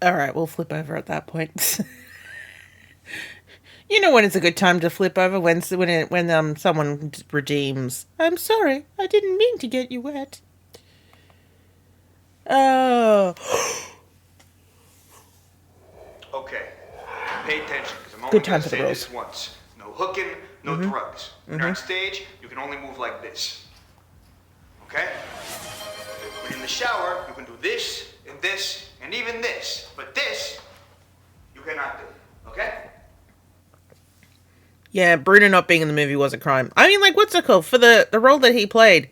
All right, we'll flip over at that point. You know when it's a good time to flip over when someone redeems. I'm sorry, I didn't mean to get you wet. Oh, Okay, pay attention, because I'm only good going time to for the say rules. this once. No hooking, no drugs. When you're on stage, you can only move like this. Okay? When you're in the shower, you can do this, and even this. But this, you cannot do. Okay? Yeah, Bruno not being in the movie was a crime. I mean, like, what's it called? For the role that he played,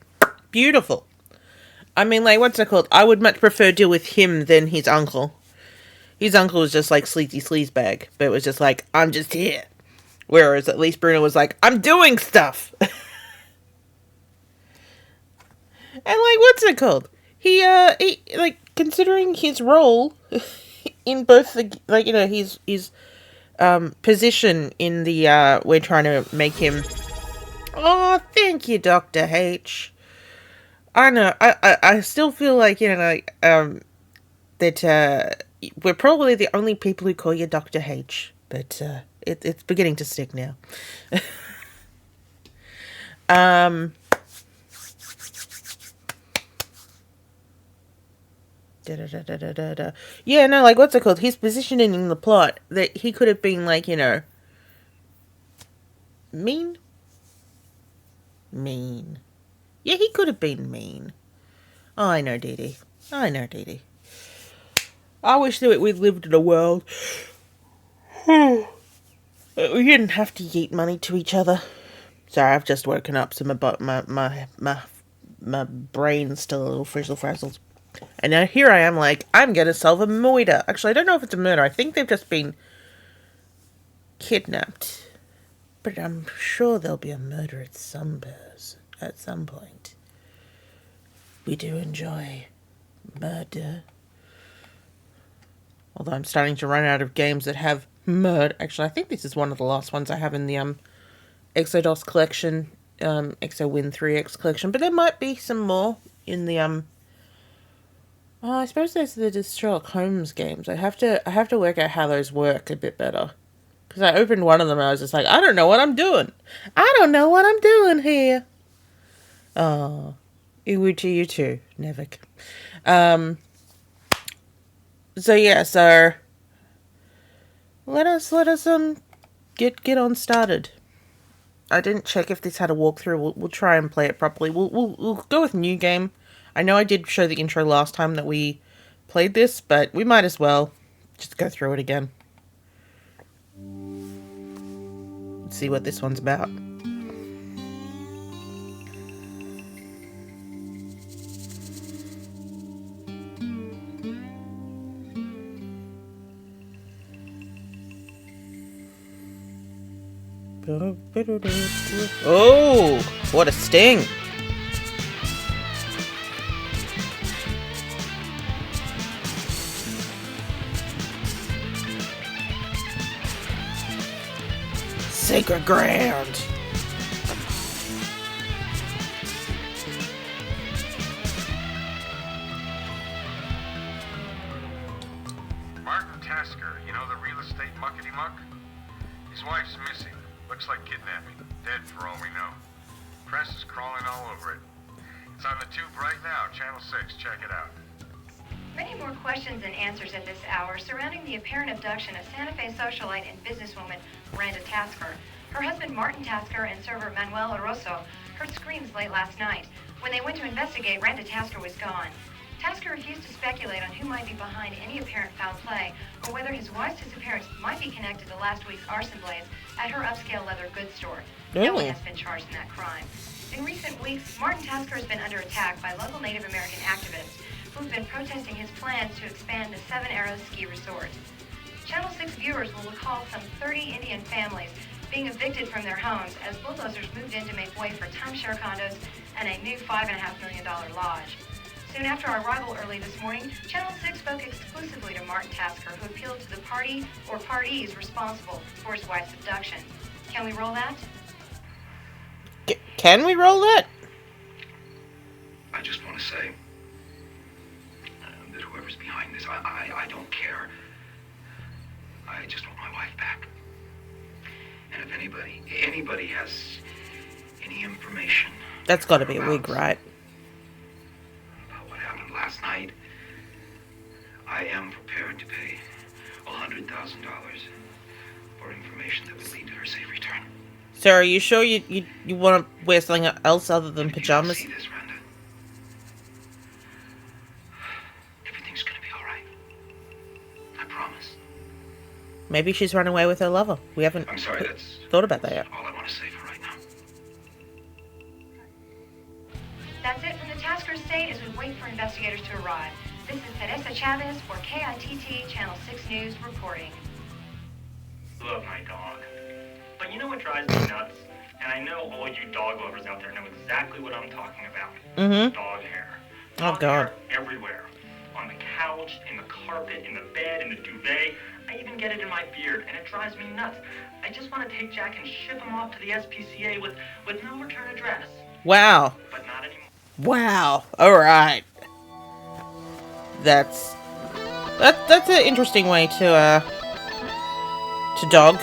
beautiful. I mean, like, what's it called? I would much prefer deal with him than his uncle. His uncle was just like sleazy sleazebag, but it was just like, I'm just here. Whereas at least Bruno was like, I'm doing stuff. And like, what's it called? He like considering his role in both the like his position in the we're trying to make him. Oh, thank you, Doctor H. I know. I still feel like that we're probably the only people who call you Doctor H, but it's beginning to stick now. um. Da, da, da, da, da, da, da. Yeah, no, like, what's it called? His positioning in the plot, that he could have been, like, mean? Mean. Yeah, he could have been mean. Oh, I know, Dee Dee. I know, Dee Dee. I wish that we lived in a world we didn't have to yeet money to each other. Sorry, I've just woken up, so my brain's still a little frizzle frazzled. And now here I am, like, I'm gonna solve a murder. Actually, I don't know if it's a murder. I think they've just been kidnapped. But I'm sure there'll be a murder at some point. We do enjoy murder. Although I'm starting to run out of games that have murder. Actually, I think this is one of the last ones I have in the Exodus collection, Exowin 3X collection. But there might be some more in the Oh, I suppose there's the Sherlock Holmes games. I have to work out how those work a bit better. Because I opened one of them and I was just like, I don't know what I'm doing. I don't know what I'm doing here. Oh, you too, Nevik. Um, so yeah, so let us get on started. I didn't check if this had a walkthrough. We'll try and play it properly. We'll go with new game. I know I did show the intro last time that we played this, but we might as well just go through it again. See what this one's about. Oh, what a sting! Sacred ground! Martin Tasker, you know the real estate muckety-muck? His wife's missing. Looks like kidnapping. Dead for all we know. Press is crawling all over it. It's on the tube right now, Channel 6. Check it out. Many more questions and answers at this hour surrounding the apparent abduction of Santa Fe socialite and businesswoman Randa Tasker. Her husband Martin Tasker and server Manuel Oroso heard screams late last night. When they went to investigate, Randa Tasker was gone. Tasker refused to speculate on who might be behind any apparent foul play or whether his wife's disappearance might be connected to last week's arson blaze at her upscale leather goods store. No one has been charged in that crime. In recent weeks, Martin Tasker has been under attack by local Native American activists who've been protesting his plans to expand the Seven Arrows ski resort. Channel 6 viewers will recall some 30 Indian families being evicted from their homes as bulldozers moved in to make way for timeshare condos and a new $5.5 million lodge. Soon after our arrival early this morning, Channel 6 spoke exclusively to Martin Tasker, who appealed to the party or parties responsible for his wife's abduction. Can we roll that? Can we roll that? I just want to say that whoever's behind behind this. I don't care. I just want my wife back. And if anybody has any information... That's got to be a wig, right? ...about what happened last night, I am prepared to pay $100,000 for information that would lead to her safe return. So are you sure you want to wear something else other than pajamas? See this, Rhonda? Everything's gonna be all right. I promise. Maybe she's run away with her lover. We haven't I'm sorry, that's thought about that yet. all I want to say for right now. That's it from the Tasker estate as we wait for investigators to arrive. This is Teresa Chavez for KITT Channel 6 News reporting. Love my dog. But you know what drives me nuts? And I know all you dog lovers out there know exactly what I'm talking about. Mm-hmm. Dog hair. Oh, Dog God. hair everywhere. On the couch, in the carpet, in the bed, in the duvet. I even get it in my beard, and it drives me nuts. I just want to take Jack and ship him off to the SPCA with no return address. Wow. But not anymore. Wow. All right. That's an interesting way to dog.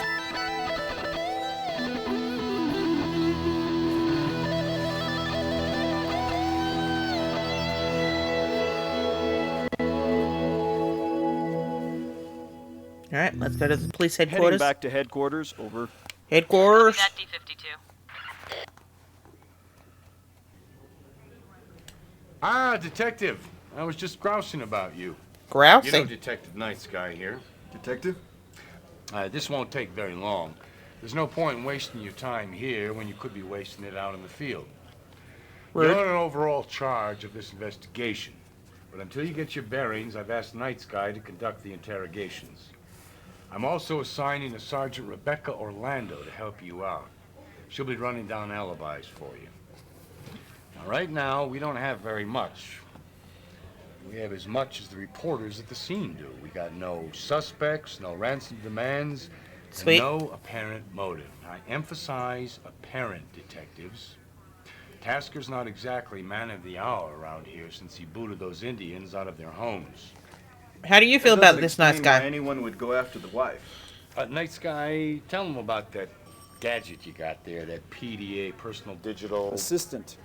All right, let's go to the police Heading headquarters. back to headquarters, over. Headquarters. That D-52. Ah, Detective. I was just grousing about you. Grousing. You know Detective Night Sky here. Detective? This won't take very long. There's no point in wasting your time here when you could be wasting it out in the field. Rude. You're in overall charge of this investigation. But until you get your bearings, I've asked Night Sky to conduct the interrogations. I'm also assigning a Sergeant Rebecca Orlando to help you out. She'll be running down alibis for you. Now, right now, we don't have very much. We have as much as the reporters at the scene do. We got no suspects, no ransom demands, Sweet. and no apparent motive. I emphasize apparent, detectives. Tasker's not exactly man of the hour around here since he booted those Indians out of their homes. How do you feel That about doesn't this nice explain why guy? anyone would go after the wife. Night Sky, tell him about that gadget you got there, that PDA, personal digital... Assistant.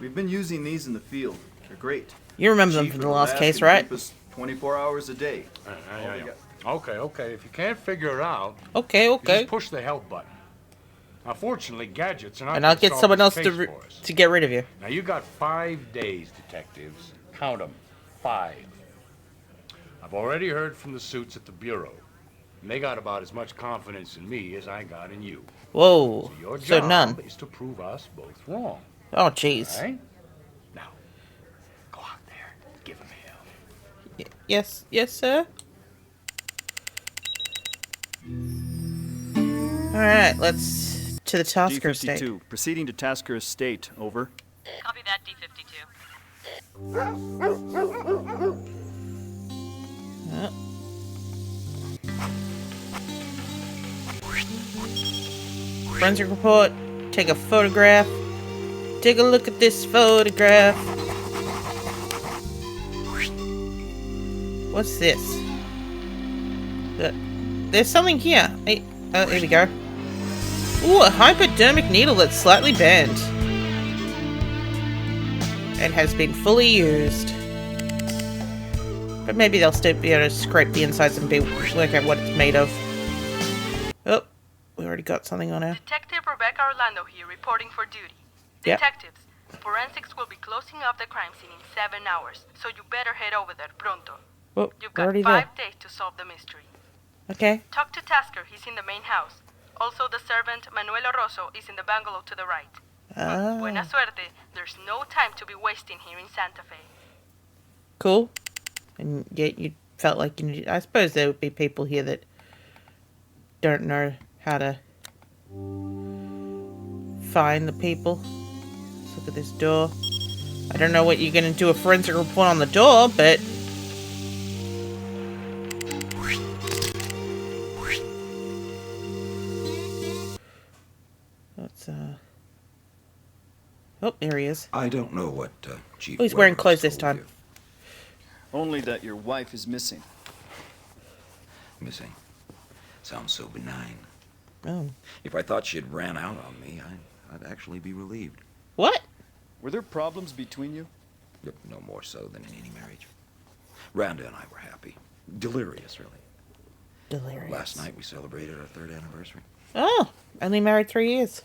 We've been using these in the field. They're great. You remember them Chief from of the last lab case, can right? keep us 24 hours a day. Okay. If you can't figure it out, Okay, you okay. just push the help button. Now, fortunately, gadgets are not And I'll gonna get solve someone this else case to for us. to get rid of you. Now, you got 5 days, detectives. Count them. 5. I've already heard from the suits at the Bureau. And they got about as much confidence in me as I got in you. Whoa. So your So job none. is to prove us both wrong. Oh, jeez. Right? Now, go out there. Give them hell. Yes, sir. All right, let's to the Tasker estate. D-52, proceeding to Tasker Estate, over. Copy that, D-52. Forensic report. Take a photograph. Take a look at this photograph. What's this? There's something here. Hey, here we go. Ooh, a hypodermic needle that's slightly bent. It has been fully used. But maybe they'll still be able to scrape the insides and work out what it's made of. Oh, we already got something on our... Detective Rebecca Orlando here, reporting for duty. Yep. Detectives, forensics will be closing up the crime scene in 7 hours, so you better head over there pronto. Oh, You've we're got already 5 there. days to solve the mystery. Okay. Talk to Tasker, he's in the main house. Also, the servant Manuel Rosso is in the bungalow to the right. Buena Ah, suerte, there's no time to be wasting here in Santa Fe. cool. And yet you felt like you needed... I suppose there would be people here that don't know how to find the people. Let's look at this door. I don't know what you're going to do a forensic report on the door, but... Let's, Oh, there he is. I don't know what Chief Oh, he's wearing Weber clothes has this told time. Only that your wife is missing. Missing. Sounds so benign. Oh. If I thought she'd ran out on me, I'd actually be relieved. What? Were there problems between you? Yep, no more so than in any marriage. Randa and I were happy. Delirious, really. Delirious. Last night we celebrated our 3rd anniversary. Oh, only married 3 years.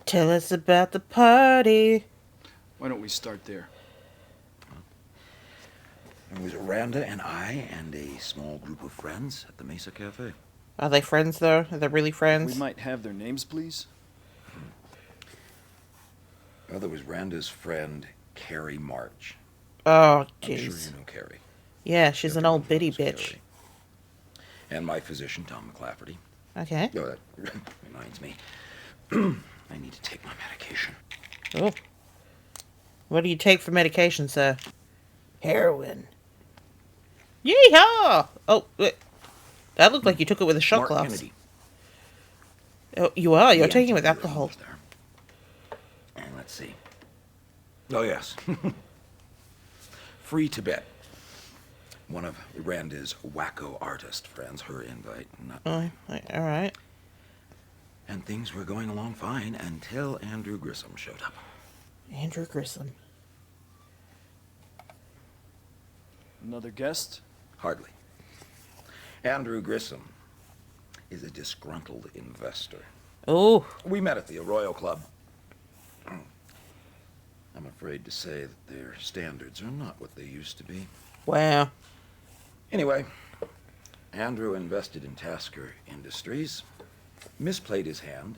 Tell us about the party. Why don't we start there? It was Randa and I and a small group of friends at the Mesa Cafe. Are they friends, though? Are they really friends? We might have their names, please. Well, there was Randa's friend, Carrie March. Oh, I'm sure jeez. you know Carrie. Yeah, she's an old Everyone bitty knows bitch. Carrie. And my physician, Tom McClafferty. Okay. Oh, that reminds me. I need to take my medication. Oh. What do you take for medication, sir? Heroin. Yeehaw! Oh, wait. That looked like you took it with a shot Mark glass. Kennedy. Oh, you are? You're The taking it with antiviral alcohol. was there. And let's see. Oh, yes. Free Tibet. One of Randa's wacko artist friends, her invite, not Oh, mine. all right. And things were going along fine until Andrew Grissom showed up. Andrew Grissom. Another guest? Hardly. Andrew Grissom is a disgruntled investor. Oh. We met at the Arroyo Club. I'm afraid to say that their standards are not what they used to be. Wow. Anyway, Andrew invested in Tasker Industries, misplayed his hand,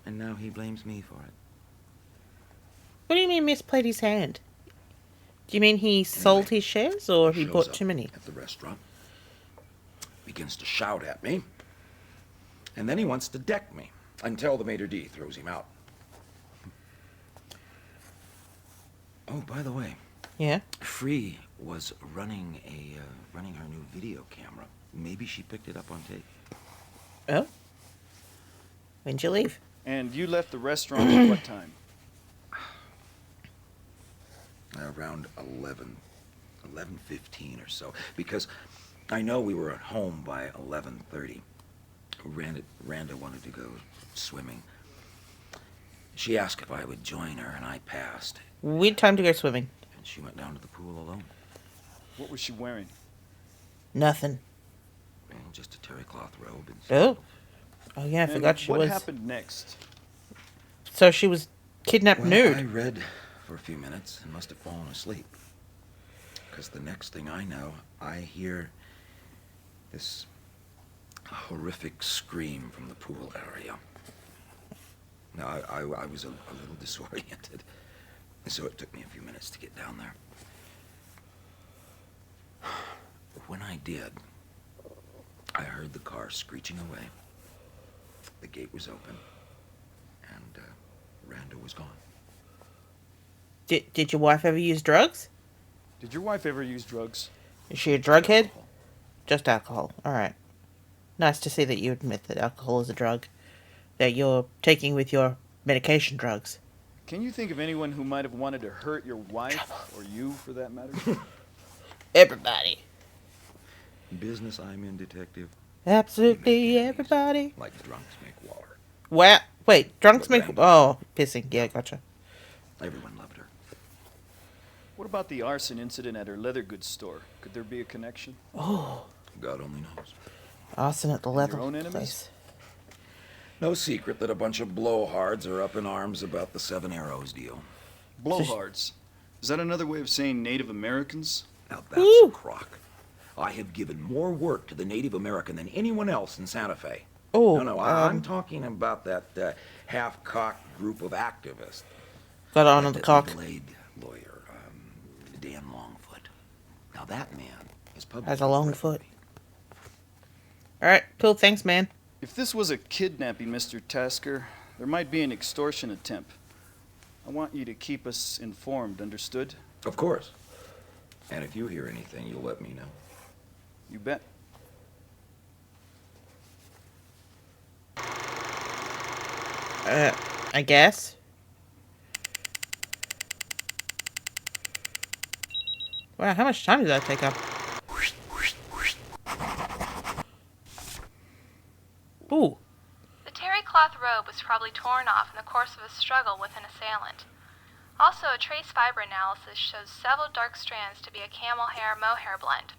and now he blames me for it. What do you mean misplayed his hand? Do you mean he sold his shares or he Shows bought up too many? at the restaurant, begins to shout at me, and then he wants to deck me until the maitre d' throws him out. Oh, by the way, Yeah. Free was running her new video camera. Maybe she picked it up on tape. Oh. When'd you leave? And you left the restaurant at what time? Around 11:15 or so, because I know we were at home by 11:30. Randa wanted to go swimming. She asked if I would join her, and I passed. We had time to go swimming. And she went down to the pool alone. What was she wearing? Nothing. Well, just a terry cloth robe. And Oh. Oh, yeah, I And forgot she what was. happened next? So she was kidnapped Well, nude. I read for a few minutes and must have fallen asleep. Because the next thing I know, I hear this horrific scream from the pool area. Now, I was a little disoriented, so it took me a few minutes to get down there. When I did, I heard the car screeching away. The gate was open, and Randa was gone. Did your wife ever use drugs? Did your wife ever use drugs? Is she a drug head? Just alcohol. All right. Nice to see that you admit that alcohol is a drug that you're taking with your medication drugs. Can you think of anyone who might have wanted to hurt your wife, or you for that matter? Everybody. Business I'm in, detective. Absolutely everybody. Like drunks make water. Wow. Wait, drunks But make... Randa- Oh, pissing. Yeah, gotcha. Everyone loved her. What about the arson incident at her leather goods store? Could there be a connection? Oh, God only knows. arson at the And leather your own enemies? place. No secret that a bunch of blowhards are up in arms about the Seven Arrows deal. Blowhards. Is that another way of saying Native Americans? Now that's Woo. a crock. I have given more work to the Native American than anyone else in Santa Fe. Oh, No, I'm talking about that half-cocked group of activists. got on Like the that cock. middle-aged lawyer, Dan Longfoot. Now that man is public. Has a long foot. All right, cool. Thanks, man. If this was a kidnapping, Mr. Tasker, there might be an extortion attempt. I want you to keep us informed, understood? Of course. And if you hear anything, you'll let me know. You bet. I guess. Wow, how much time did that take up? Ooh. The terry cloth robe was probably torn off in the course of a struggle with an assailant. Also, a trace fiber analysis shows several dark strands to be a camel hair mohair blend.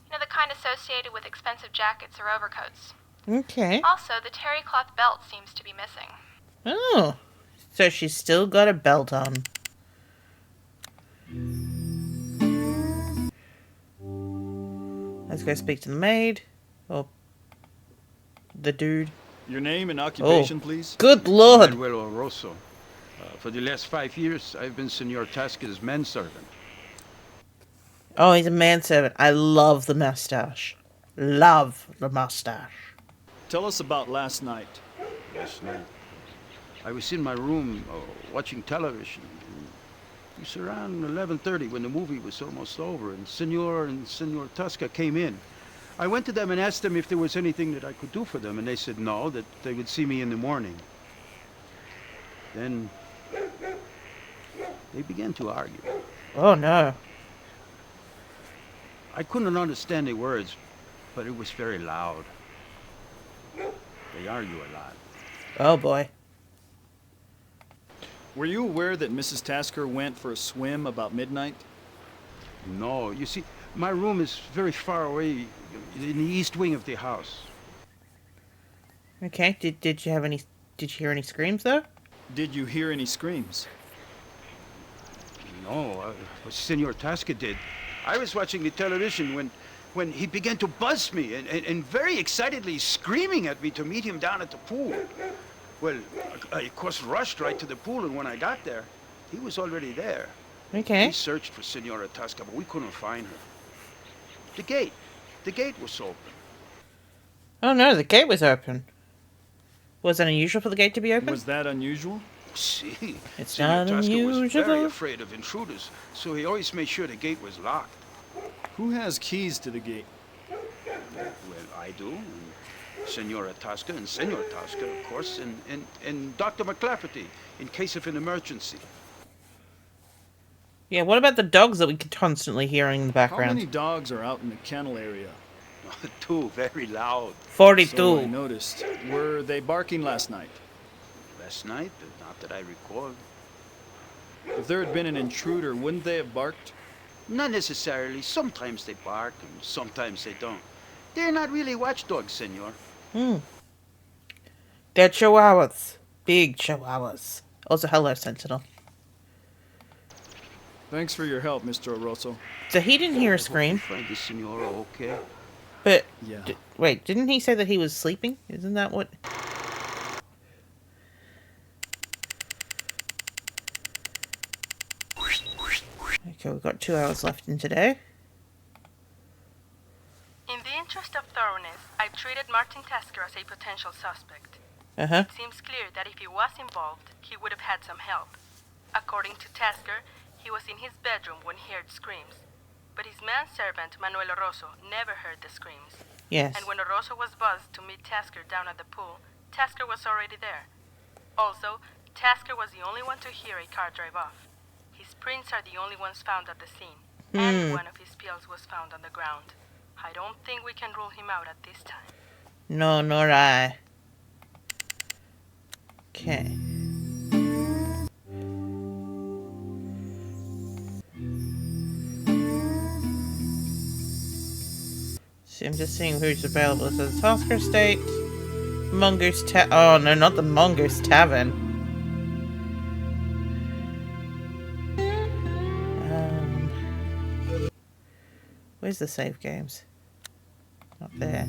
You know, the kind associated with expensive jackets or overcoats. Okay. Also, the terry cloth belt seems to be missing. Oh. So she's still got a belt on. Let's go speak to the maid. Or the dude. Your name and occupation, Oh. please? Good lord. Manuel Rosso. For the last 5 years, I've been Senor Tasca's manservant. Oh, he's a manservant. I love the mustache. Love the mustache. Tell us about last night. Last night, I was in my room watching television. It was around 11:30 when the movie was almost over, and Senor Tasca came in. I went to them and asked them if there was anything that I could do for them, and they said no, that they would see me in the morning. Then they began to argue. Oh, no. I couldn't understand the words, but it was very loud. They argue a lot. Oh, boy. Were you aware that Mrs. Tasker went for a swim about midnight? No, you see, my room is very far away in the east wing of the house. Okay, did you hear any screams, though? Did you hear any screams? No, Senor Tasca did. I was watching the television when he began to buzz me and very excitedly screaming at me to meet him down at the pool. Well, I of course rushed right to the pool, and when I got there, he was already there. Okay. We searched for Senora Tasca, but we couldn't find her. The gate was open. Oh, no, the gate was open. Was it unusual for the gate to be open? Was that unusual? See, It's Senor not Tasca was very unusual. afraid of intruders, so he always made sure the gate was locked. Who has keys to the gate? Well, I do, and Senora Tasca and Senor Tasca, of course, and Dr. McClafferty, in case of an emergency. Yeah, what about the dogs that we could constantly hear in the How background? many dogs are out in the kennel area? Two, very loud. 42. So I noticed. Were they barking last night? Last night, not that I recall. If there had been an intruder, wouldn't they have barked? Not necessarily. Sometimes they bark, and sometimes they don't. They're not really watchdogs, senor. They're chihuahuas. Big chihuahuas. Also, hello, Sentinel. Thanks for your help, Mr. Oroso. So he didn't hear a scream. Find the senora okay? But, Yeah. wait, didn't he say that he was sleeping? Isn't that what... Okay, we've got 2 hours left in today. In the interest of thoroughness, I treated Martin Tasker as a potential suspect. Uh-huh. It seems clear that if he was involved, he would have had some help. According to Tasker, he was in his bedroom when he heard screams. But his manservant, Manuel Oroso, never heard the screams. Yes. And when Oroso was buzzed to meet Tasker down at the pool, Tasker was already there. Also, Tasker was the only one to hear a car drive off. His prints are the only ones found at the scene, and one of his pills was found on the ground. I don't think we can rule him out at this time. No, nor I. Okay. See, I'm just seeing who's available. So the Tasker Estate, Mongoose Oh, no, not the Mongoose Tavern. Where's the save games? Not there.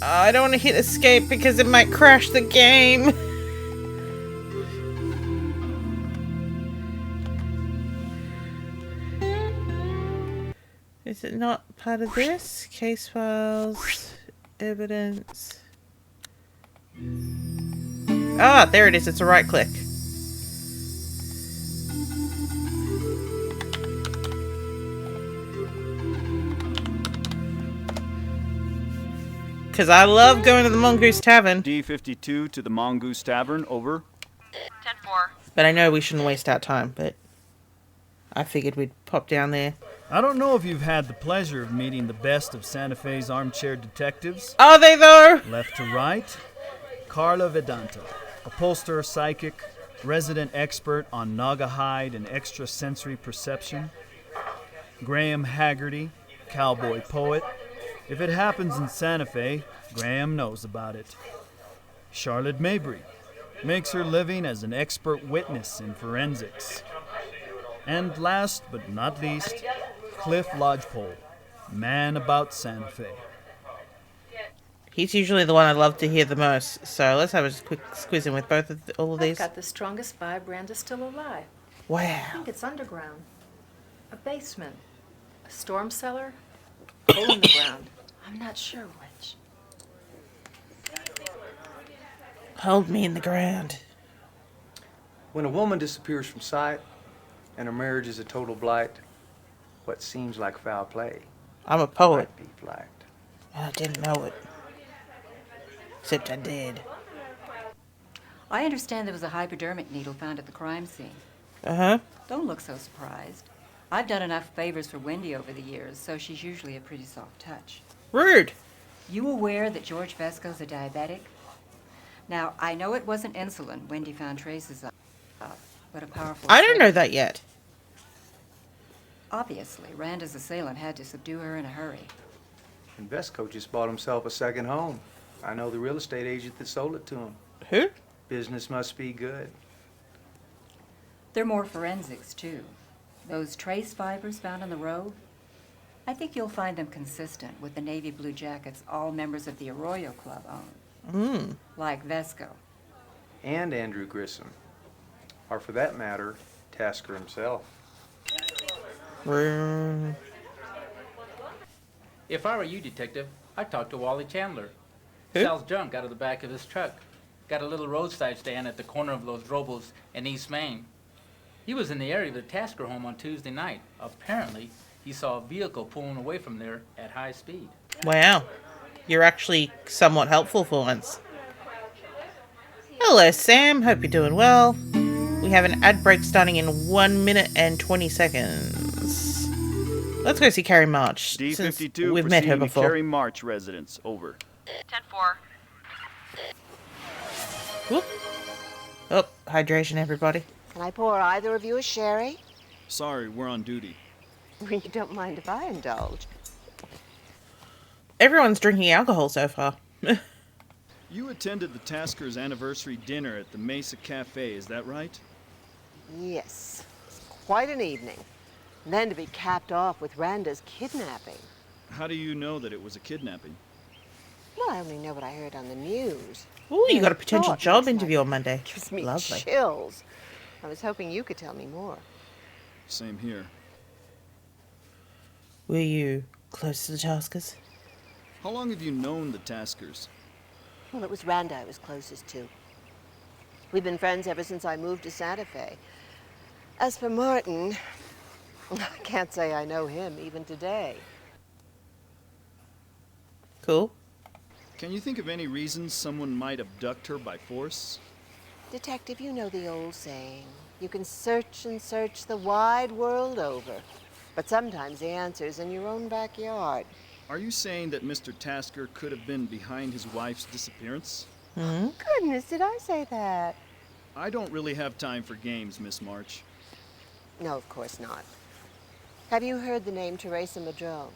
Oh, I don't want to hit escape because it might crash the game. Is it not part of this? Case files, evidence. Ah, there it is. It's a right click. Because I love going to the Mongoose Tavern. D-52 to the Mongoose Tavern, over. 10-4. But I know we shouldn't waste our time, but... I figured we'd pop down there. I don't know if you've had the pleasure of meeting the best of Santa Fe's armchair detectives. Are they though? Left to right, Carla Vedanta, upholsterer psychic, resident expert on Naga hide and extrasensory perception. Graham Haggerty, cowboy poet. If it happens in Santa Fe, Graham knows about it. Charlotte Mabry makes her living as an expert witness in forensics. And last but not least, Cliff Lodgepole, man about Santa Fe. He's usually the one I love to hear the most, so let's have a quick squeeze in with both of all of these. I've got the strongest vibe Randa's still alive. Wow. I think it's underground. A basement. A storm cellar. Hole in the ground. I'm not sure which. Hold me in the ground. When a woman disappears from sight and her marriage is a total blight, what seems like foul play I'm a poet. might be flagged. And I didn't know it. Except I did. I understand there was a hypodermic needle found at the crime scene. Uh-huh. Don't look so surprised. I've done enough favors for Wendy over the years, so she's usually a pretty soft touch. Rude. You aware that George Vesco's a diabetic? Now, I know it wasn't insulin Wendy found traces of, but a powerful... I don't know that yet. Obviously, Randa's assailant had to subdue her in a hurry. And Vesco just bought himself a second home. I know the real estate agent that sold it to him. Who? Business must be good. There are more forensics, too. Those trace fibers found on the robe, I think you'll find them consistent with the navy blue jackets all members of the Arroyo Club own. Like Vesco. And Andrew Grissom. Or for that matter, Tasker himself. If I were you, Detective, I'd talk to Wally Chandler. Who? Sells junk out of the back of his truck. Got a little roadside stand at the corner of Los Robos in East Maine. He was in the area of the Tasker home on Tuesday night. Apparently, he saw a vehicle pulling away from there at high speed. Wow. You're actually somewhat helpful for once. Hello, Sam. Hope you're doing well. We have an ad break starting in 1 minute and 20 seconds. Let's go see Carrie March. D-52 We've met her proceeding to before. Carrie March residence. Over. 10-4. Whoop. Oh, hydration, everybody. Can I pour either of you a sherry? Sorry, we're on duty. You don't mind if I indulge. Everyone's drinking alcohol so far. You attended the Tasker's anniversary dinner at the Mesa Cafe, is that right? Yes. Quite an evening. And then to be capped off with Randa's kidnapping. How do you know that it was a kidnapping? Well, I only know what I heard on the news. Ooh, you got a potential thought job makes interview on Monday. Gives me Lovely. chills. I was hoping you could tell me more. Same here. Were you close to the Taskers? How long have you known the Taskers? Well, it was Randa I was closest to. We've been friends ever since I moved to Santa Fe. As for Martin, I can't say I know him even today. Cool. Can you think of any reason someone might abduct her by force? Detective, you know the old saying. You can search and search the wide world over, but sometimes the answer's in your own backyard. Are you saying that Mr. Tasker could have been behind his wife's disappearance? Goodness, did I say that? I don't really have time for games, Miss March. No, of course not. Have you heard the name Teresa Madrone?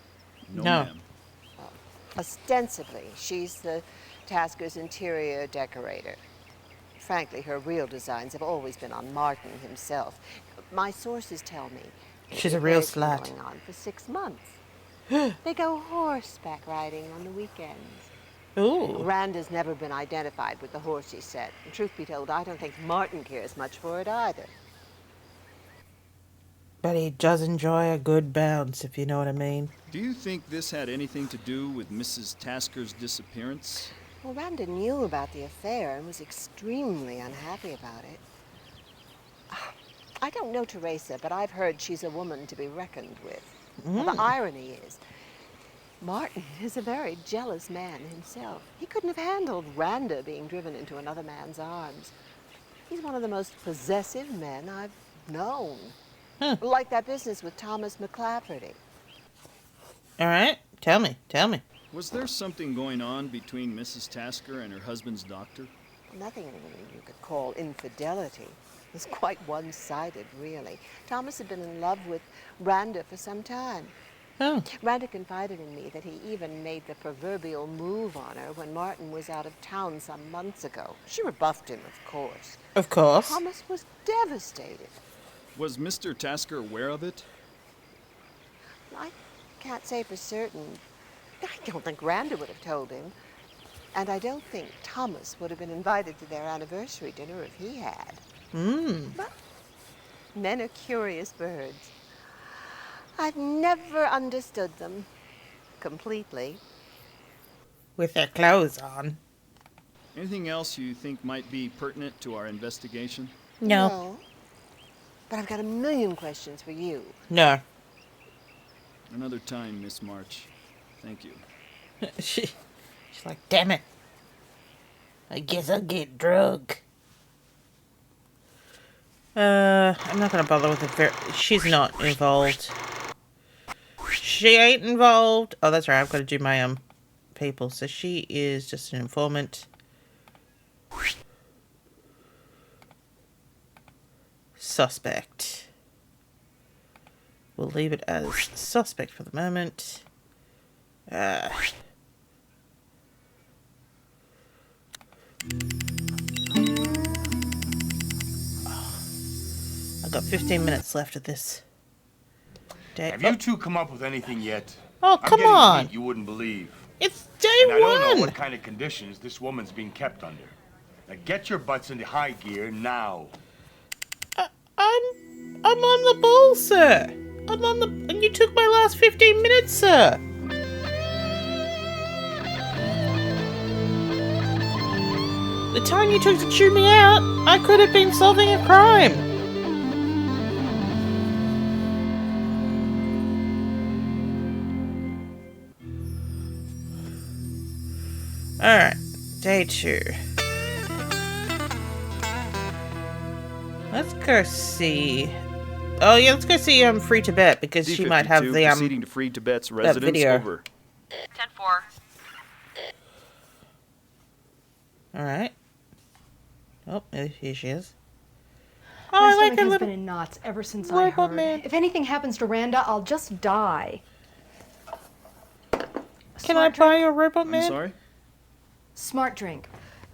No, ma'am. Ostensibly, she's the Tasker's interior decorator. Frankly, her real designs have always been on Martin himself. My sources tell me She's a real they've been slut. going on for 6 months. They go horseback riding on the weekends. Ooh. Randa's never been identified with the horse he said. And truth be told, I don't think Martin cares much for it either. But he does enjoy a good bounce, if you know what I mean. Do you think this had anything to do with Mrs. Tasker's disappearance? Well, Randa knew about the affair and was extremely unhappy about it. I don't know Teresa, but I've heard she's a woman to be reckoned with. Well, the irony is, Martin is a very jealous man himself. He couldn't have handled Randa being driven into another man's arms. He's one of the most possessive men I've known. Like that business with Thomas McClafferty. All right, tell me. Was there something going on between Mrs. Tasker and her husband's doctor? Nothing you could call infidelity. It was quite one-sided, really. Thomas had been in love with Randa for some time. Oh. Randa confided in me that he even made the proverbial move on her when Martin was out of town some months ago. She rebuffed him, of course. Of course. Thomas was devastated. Was Mr. Tasker aware of it? I can't say for certain. I don't think Randa would have told him. And I don't think Thomas would have been invited to their anniversary dinner if he had. But men are curious birds. I've never understood them completely. With their clothes on. Anything else you think might be pertinent to our investigation? No. But I've got a million questions for you. No. Another time, Miss March. Thank you. She's like, damn it. I guess I'll get drunk. I'm not gonna bother with it. She's not involved. She ain't involved. Oh, that's right. I've got to do my people. So she is just an informant. Suspect. We'll leave it as suspect for the moment. I've got 15 minutes left of this. Have you two come up with anything yet? Oh, come I'm getting on. Heat you wouldn't believe. It's day and I don't know one. what kind of conditions this woman's being kept under. Now get your butts into high gear now. I'm on the ball, sir. And you took my last 15 minutes, sir. The time you took to chew me out, I could have been solving a crime. Alright, day 2. Let's go see... Oh yeah, let's go see Free Tibet, because she might have the proceeding to Free Tibet's residence video. over. 10-4. Alright. Oh, here she is. My Oh, I stomach like her has little... been in knots ever since I Robot heard. man. If anything happens to Randa, I'll just die. Can I buy your robot man? I'm sorry? Smart drink.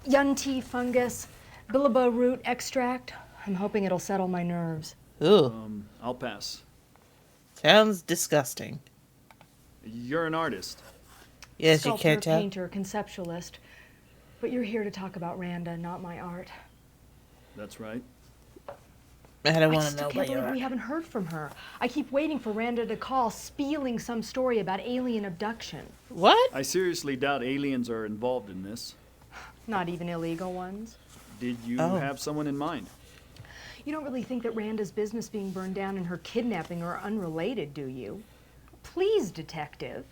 Yun tea fungus, bilabo root extract. I'm hoping it'll settle my nerves. Ooh. I'll pass. Sounds disgusting. You're an artist. Yes, Sculptor, you can't tell. painter, conceptualist. But you're here to talk about Randa, not my art. That's right. I don't I want just to know can't about your believe we art. haven't heard from her. I keep waiting for Randa to call, spieling some story about alien abduction. What? I seriously doubt aliens are involved in this. Not even illegal ones. Did you Oh. have someone in mind? You don't really think that Randa's business being burned down and her kidnapping are unrelated, do you? Please, detective.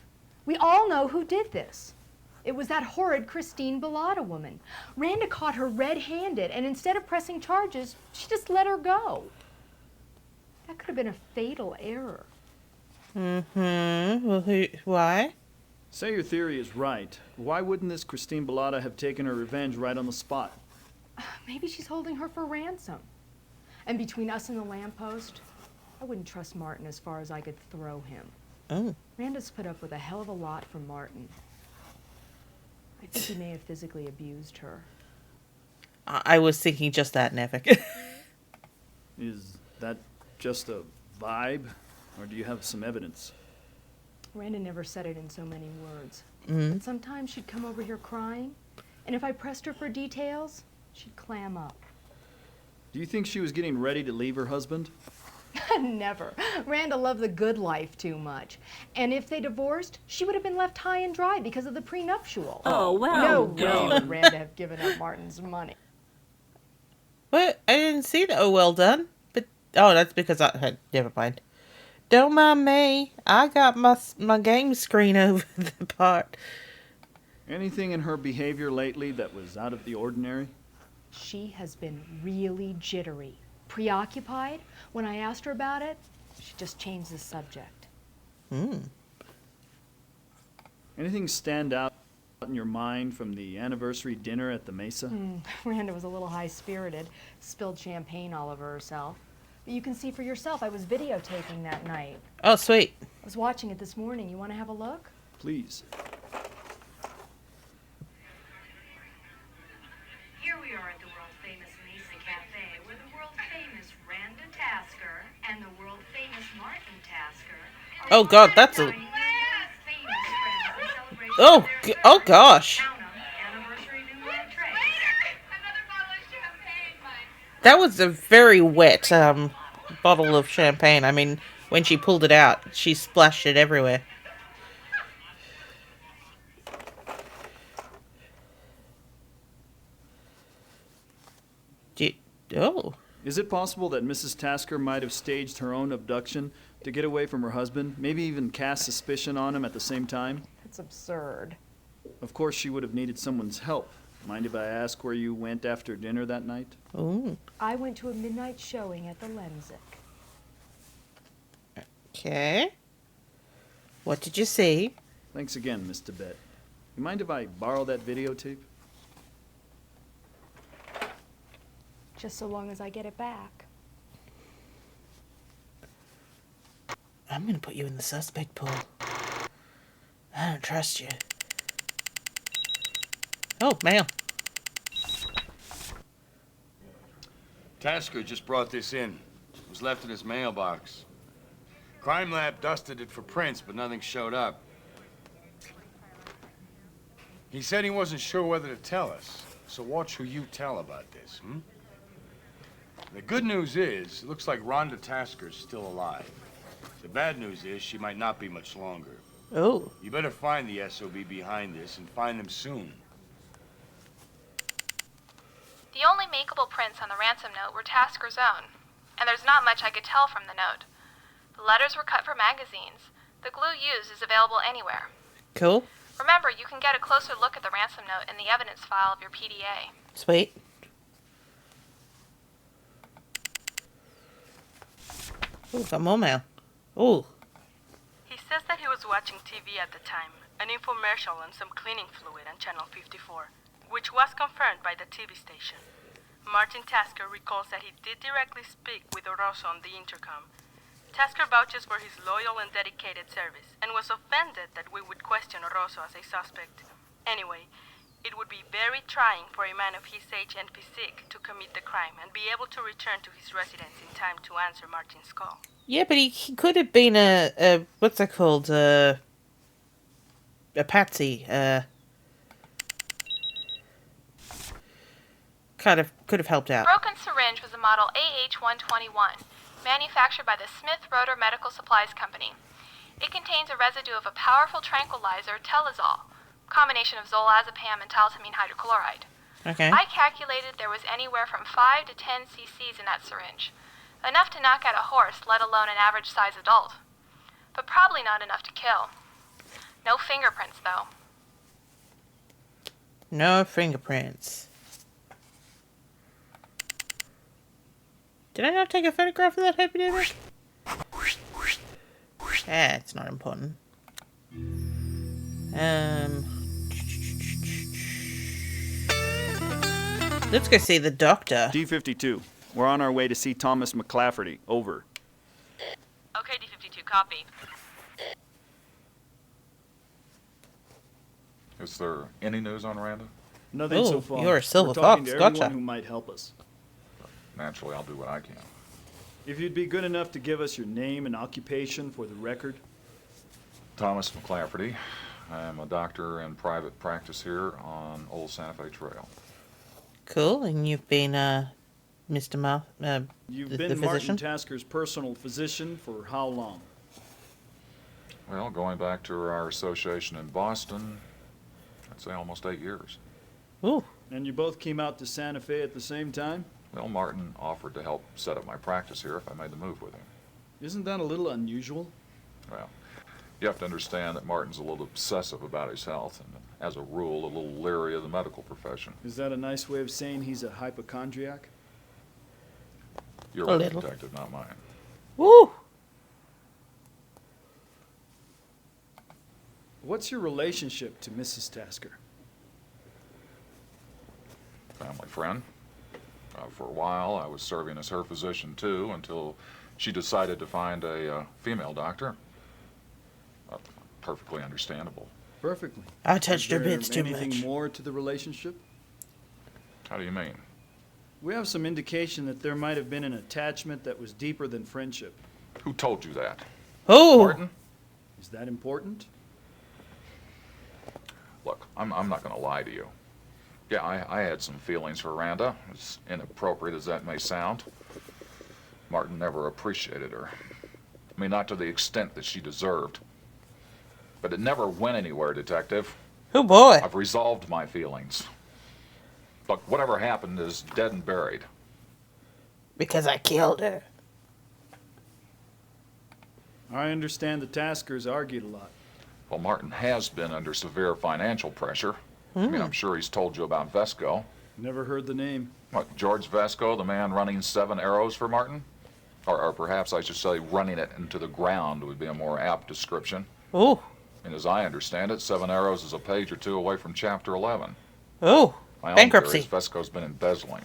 We all know who did this. It was that horrid Christine Bellata woman. Randa caught her red-handed, and instead of pressing charges, she just let her go. That could have been a fatal error. Mm-hmm. Well, why? Say your theory is right. Why wouldn't this Christine Bellata have taken her revenge right on the spot? Maybe she's holding her for ransom. And between us and the lamppost, I wouldn't trust Martin as far as I could throw him. Oh. Randa's put up with a hell of a lot from Martin. I think he may have physically abused her. I was thinking just that, Nevik. Is that just a vibe? Or do you have some evidence? Randa never said it in so many words. Mhm. But sometimes she'd come over here crying, and if I pressed her for details, she'd clam up. Do you think she was getting ready to leave her husband? Never. Randa loved the good life too much. And if they divorced, she would have been left high and dry because of the prenuptial. Oh, well No way done. would Randa have given up Martin's money. What? I didn't see that. Oh, well done. But that's because I had. Never mind. Don't mind me. I got my game screen over the part. Anything in her behavior lately that was out of the ordinary? She has been really jittery. preoccupied. When I asked her about it, she just changed the subject. Anything stand out in your mind from the anniversary dinner at the Mesa? Randa was a little high-spirited, spilled champagne all over herself. But you can see for yourself, I was videotaping that night. Oh, sweet. I was watching it this morning. You want to have a look? Please. Here we are at the world-famous Mesa Cafe, where the world-famous Randa Tasker and the world-famous Martin Tasker are Oh, God, that's a... famous friends in celebration Oh, of their oh gosh. anniversary new entree. That was a very wet bottle of champagne. I mean, when she pulled it out, she splashed it everywhere. Oh. Is it possible that Mrs. Tasker might have staged her own abduction to get away from her husband, maybe even cast suspicion on him at the same time? It's absurd. Of course she would have needed someone's help. Mind if I ask where you went after dinner that night? Ooh. I went to a midnight showing at the Lensic. Okay. What did you see? Thanks again, Miss Tibet. You mind if I borrow that videotape? Just so long as I get it back. I'm gonna put you in the suspect pool. I don't trust you. Oh, mail. Tasker just brought this in. It was left in his mailbox. Crime Lab dusted it for prints, but nothing showed up. He said he wasn't sure whether to tell us, so watch who you tell about this, The good news is, it looks like Rhonda Tasker's still alive. The bad news is, she might not be much longer. Oh. You better find the SOB behind this, and find them soon. The only makeable prints on the ransom note were Tasker's own, and there's not much I could tell from the note. The letters were cut for magazines. The glue used is available anywhere. Cool. Remember, you can get a closer look at the ransom note in the evidence file of your PDA. Sweet. Ooh, got more mail. Ooh. He says that he was watching TV at the time, an infomercial on some cleaning fluid on Channel 54, which was confirmed by the TV station. Martin Tasker recalls that he did directly speak with Oroso on the intercom. Tasker vouches for his loyal and dedicated service, and was offended that we would question Oroso as a suspect. Anyway, it would be very trying for a man of his age and physique to commit the crime and be able to return to his residence in time to answer Martin's call. Yeah, but he could have been a what's that called? A patsy. Kind of could have helped out. Broken syringe was a model AH-121, manufactured by the Smith Rotor Medical Supplies Company. It contains a residue of a powerful tranquilizer, Telazol, combination of zolazepam and taltamine hydrochloride. Okay. I calculated there was anywhere from 5 to 10 cc's in that syringe. Enough to knock out a horse, let alone an average-sized adult. But probably not enough to kill. No fingerprints, though. No fingerprints. Did I not take a photograph of that Happy David? Yeah, it's not important. Let's go see the doctor. D-52. We're on our way to see Thomas McClafferty. Over. Okay, D-52, copy. Is there any news on Randa? Nothing so far. You're a silver We're talking fox. to Gotcha. everyone who might help us. Naturally, I'll do what I can. If you'd be good enough to give us your name and occupation for the record. Thomas McClafferty. I'm a doctor in private practice here on Old Santa Fe Trail. Cool, and you've been, Mr. You've the been physician? Martin Tasker's personal physician for how long? Well, going back to our association in Boston, I'd say almost 8 years. Ooh. And you both came out to Santa Fe at the same time? Well, Martin offered to help set up my practice here if I made the move with him. Isn't that a little unusual? Well, you have to understand that Martin's a little obsessive about his health and, as a rule, a little leery of the medical profession. Is that a nice way of saying he's a hypochondriac? Your A work, little. detective, not mine. Woo! What's your relationship to Mrs. Tasker? Family friend. For a while, I was serving as her physician, too, until she decided to find a female doctor. Perfectly understandable. Perfectly. I touched her bits Is too there anything much. more to the relationship? How do you mean? We have some indication that there might have been an attachment that was deeper than friendship. Who told you that? Oh! Martin? Is that important? Look, I'm not going to lie to you. Yeah, I had some feelings for Randa, as inappropriate as that may sound. Martin never appreciated her. I mean, not to the extent that she deserved. But it never went anywhere, Detective. Oh boy. I've resolved my feelings. Look, whatever happened is dead and buried. Because I killed her. I understand the Taskers argued a lot. Well, Martin has been under severe financial pressure. I mean, I'm sure he's told you about Vesco. Never heard the name. What, George Vesco, the man running 7 Arrows for Martin? Or perhaps I should say running it into the ground would be a more apt description. Oh. And as I understand it, 7 Arrows is a page or two away from Chapter 11. Oh. My own Bankruptcy. theory is Vesco's been embezzling.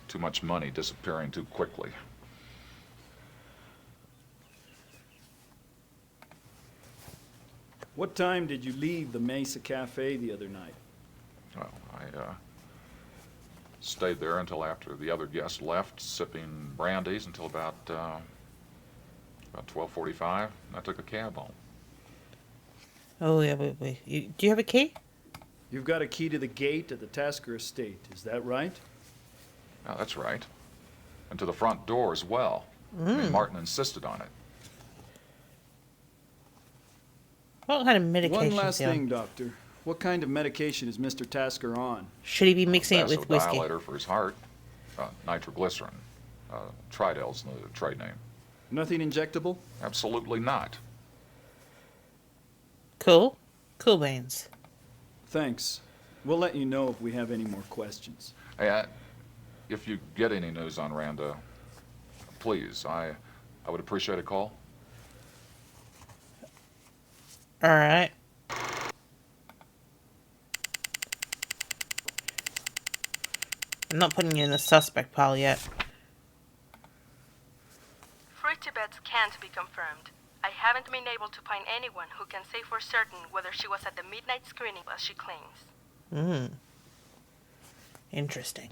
Too much money disappearing too quickly. What time did you leave the Mesa Cafe the other night? Well, I stayed there until after the other guests left, sipping brandies until about 12:45. I took a cab home. Oh, yeah, wait. Do you have a key? You've got a key to the gate at the Tasker estate, is that right? Oh, that's right. And to the front door as well. I mean, Martin insisted on it. What kind of medication? One last thing, Doctor. What kind of medication is Mr. Tasker on? Should he be mixing it with whiskey? Vasodilator for his heart. Nitroglycerin. Tridel's the trade name. Nothing injectable? Absolutely not. Cool. Cool beans. Thanks. We'll let you know if we have any more questions. Hey, if you get any news on Randa, please, I would appreciate a call. All right. I'm not putting you in the suspect pile yet. Free Tibets can't be confirmed. I haven't been able to find anyone who can say for certain whether she was at the midnight screening as she claims. Interesting.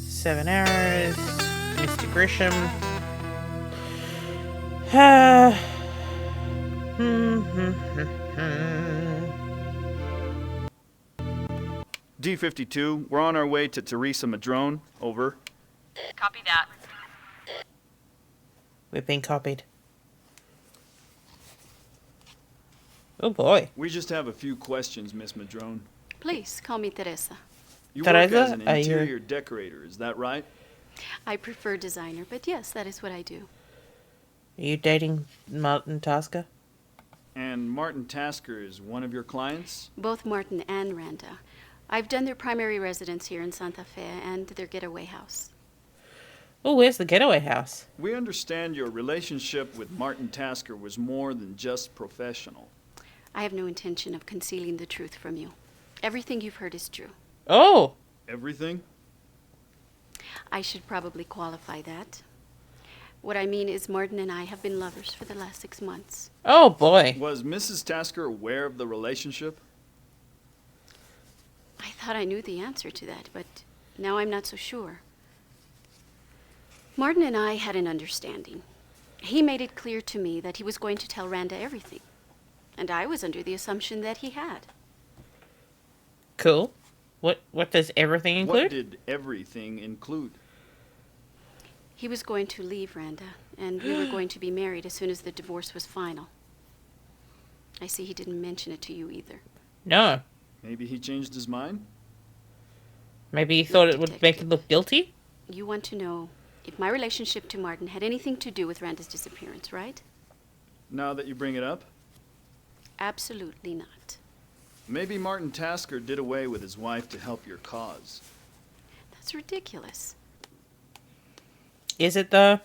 Seven Arrows, Mr. Grisham. D-52, we're on our way to Teresa Madrone. Over. Copy that. We've been copied. Oh boy. We just have a few questions, Miss Madrone. Please, call me Teresa. You work as Teresa, an interior decorator, is that right? I prefer designer, but yes, that is what I do. Are you dating Martin Tasker? And Martin Tasker is one of your clients? Both Martin and Randa. I've done their primary residence here in Santa Fe and their getaway house. Oh, where's the getaway house? We understand your relationship with Martin Tasker was more than just professional. I have no intention of concealing the truth from you. Everything you've heard is true. Oh! Everything? I should probably qualify that. What I mean is Martin and I have been lovers for the last 6 months. Oh, boy. Was Mrs. Tasker aware of the relationship? I thought I knew the answer to that, but now I'm not so sure. Martin and I had an understanding. He made it clear to me that he was going to tell Randa everything. And I was under the assumption that he had. Cool. What does everything include? What did everything include? He was going to leave Randa, and we were going to be married as soon as the divorce was final. I see he didn't mention it to you either. No. Maybe he changed his mind? Maybe he thought it would make him look guilty? You want to know if my relationship to Martin had anything to do with Randa's disappearance, right? Now that you bring it up? Absolutely not. Maybe Martin Tasker did away with his wife to help your cause. That's ridiculous. Is it though?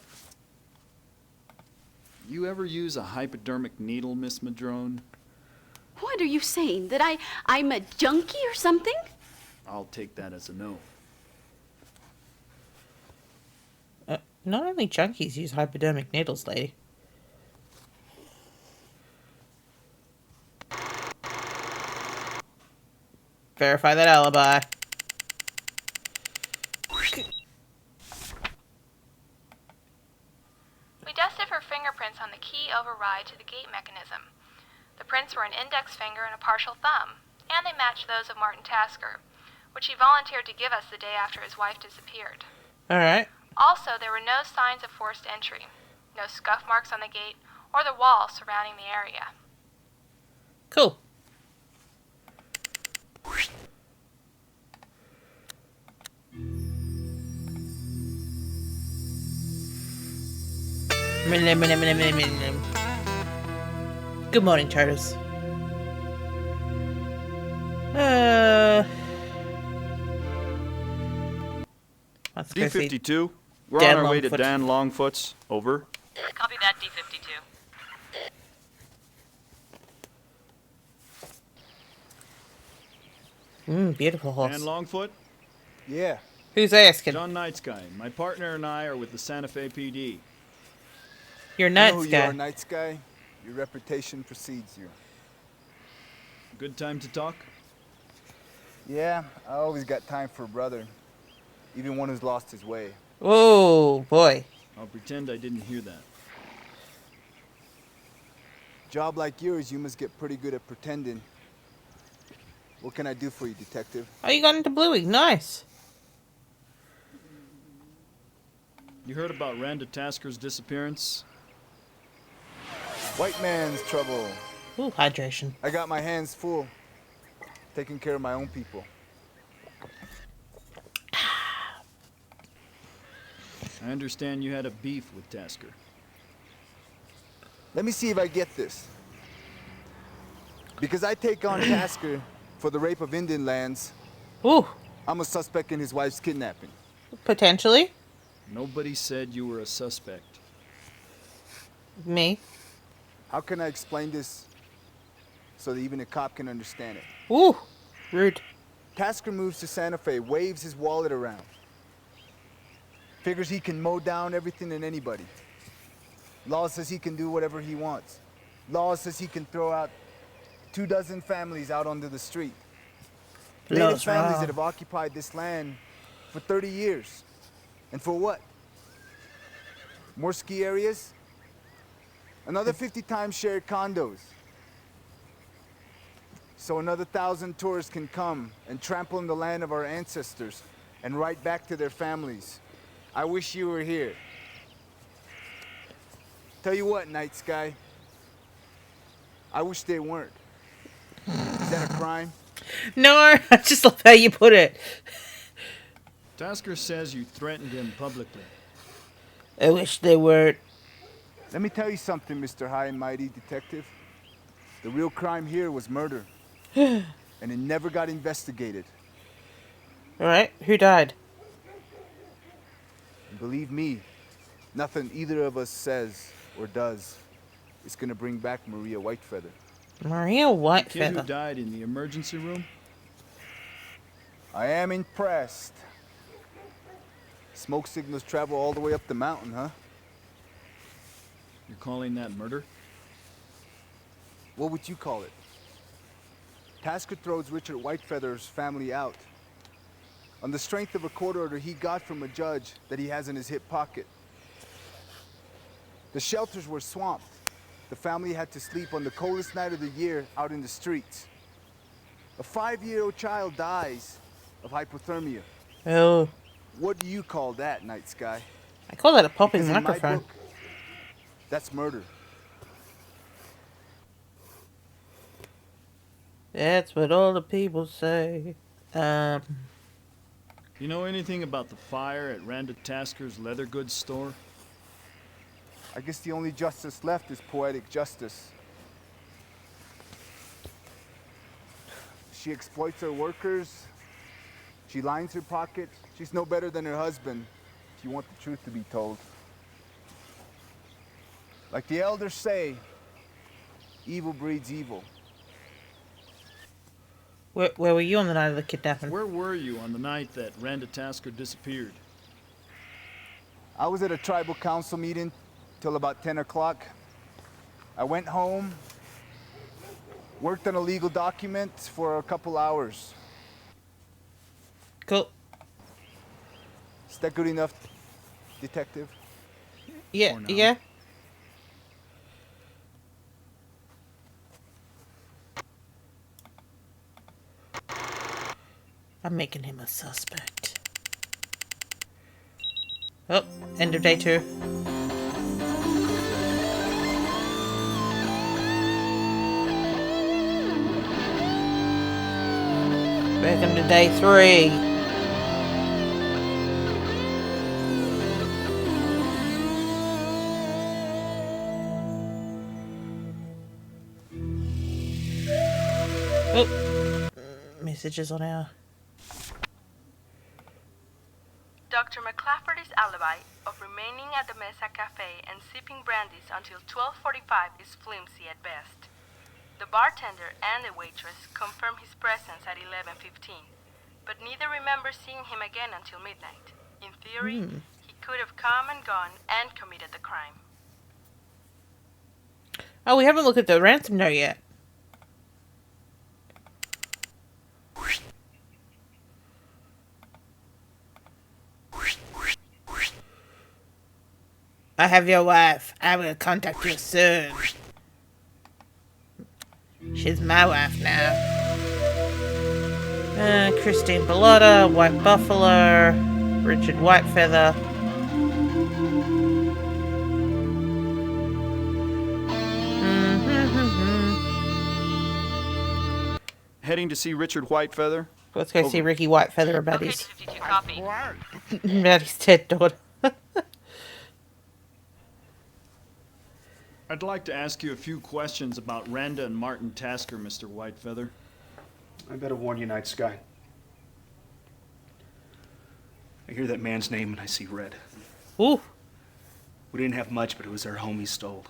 You ever use a hypodermic needle, Miss Madrone? What are you saying? That I'm a junkie or something? I'll take that as a no. Not only junkies use hypodermic needles, lady. Verify that alibi. We dusted for fingerprints on the key override to the gate mechanism. The prints were an index finger and a partial thumb, and they matched those of Martin Tasker, which he volunteered to give us the day after his wife disappeared. Alright. Also, there were no signs of forced entry, no scuff marks on the gate or the wall surrounding the area. Cool. Good morning, Charters. Let's go see D-52, we're Dan on our way to Longfoot. Dan Longfoot's. Over. Copy that, D-52. Beautiful horse. Dan Longfoot? Yeah. Who's asking? John Night Sky. My partner and I are with the Santa Fe PD. You're I know Night who you Sky. are, Night Sky. Your reputation precedes you. Good time to talk? Yeah, I always got time for a brother. Even one who's lost his way. Oh, boy. I'll pretend I didn't hear that. Job like yours, you must get pretty good at pretending. What can I do for you, detective? Oh, you got into Bluey. Nice. You heard about Randa Tasker's disappearance? White man's trouble. Ooh, hydration. I got my hands full, taking care of my own people. I understand you had a beef with Tasker. Let me see if I get this. Because I take on Tasker for the rape of Indian lands. Ooh. I'm a suspect in his wife's kidnapping. Potentially. Nobody said you were a suspect. Me. How can I explain this so that even a cop can understand it? Ooh. Rude. Tasker moves to Santa Fe, waves his wallet around. Figures he can mow down everything and anybody. Law says he can do whatever he wants. Law says he can throw out 24 families out onto the street. Native Law's families wrong. that have occupied this land for 30 years. And for what? More ski areas? Another 50 timeshare condos. So another 1,000 tourists can come and trample on the land of our ancestors and right back to their families. I wish you were here. Tell you what, Night Sky. I wish they weren't. Is that a crime? No, I just love how you put it. Tasker says you threatened him publicly. I wish they weren't. Let me tell you something, Mr. High and Mighty Detective. The real crime here was murder. And it never got investigated. Alright, who died? And believe me, nothing either of us says or does is gonna bring back Maria Whitefeather. Maria The kid who Whitefeather. died in the emergency room? I am impressed. Smoke signals travel all the way up the mountain, huh? You're calling that murder? What would you call it? Tasker throws Richard Whitefeather's family out on the strength of a court order he got from a judge that he has in his hip pocket. The shelters were swamped. The family had to sleep on the coldest night of the year out in the streets. A 5-year-old child dies of hypothermia. Oh. What do you call that, Night Sky? I call that a popping Because in my microphone. book, that's murder. That's what all the people say. You know anything about the fire at Randa Tasker's leather goods store? I guess the only justice left is poetic justice. She exploits her workers. She lines her pockets. She's no better than her husband, if you want the truth to be told. Like the elders say, evil breeds evil. Where were you on the night of the kidnapping? Where were you on the night that Randa Tasker disappeared? I was at a tribal council meeting till about 10 o'clock. I went home, worked on a legal document for a couple hours. Cool. Is that good enough, detective? Yeah, yeah. I'm making him a suspect. Oh, end of day 2. Welcome to day 3. Oh, messages on our... Dr. McClafferty's alibi of remaining at the Mesa Cafe and sipping brandies until 12:45 is flimsy at best. The bartender and the waitress confirm his presence at 11:15, but neither remember seeing him again until midnight. In theory, he could have come and gone and committed the crime. Oh, we haven't looked at the ransom note yet. I have your wife. I will contact you soon. She's my wife now. Christine Bellotta, White Buffalo, Richard Whitefeather. Heading to see Richard Whitefeather? Let's go see Ricky Whitefeather about Okay, his... 52 copy. about his dead daughter. I'd like to ask you a few questions about Randa and Martin Tasker, Mr. Whitefeather. I better warn you, Night Sky. I hear that man's name and I see red. Ooh. We didn't have much, but it was our home he stole.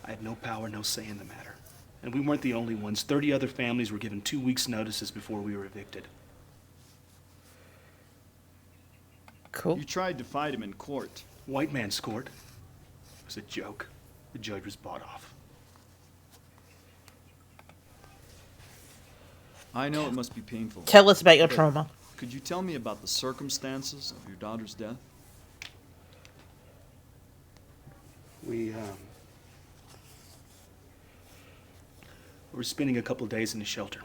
I had no power, no say in the matter. And we weren't the only ones. 30 other families were given 2 weeks' notices before we were evicted. Cool. You tried to fight him in court. White man's court. It was a joke. The judge was bought off. I know it must be painful. Tell us about your but trauma. Could you tell me about the circumstances of your daughter's death? We were spending a couple of days in the shelter.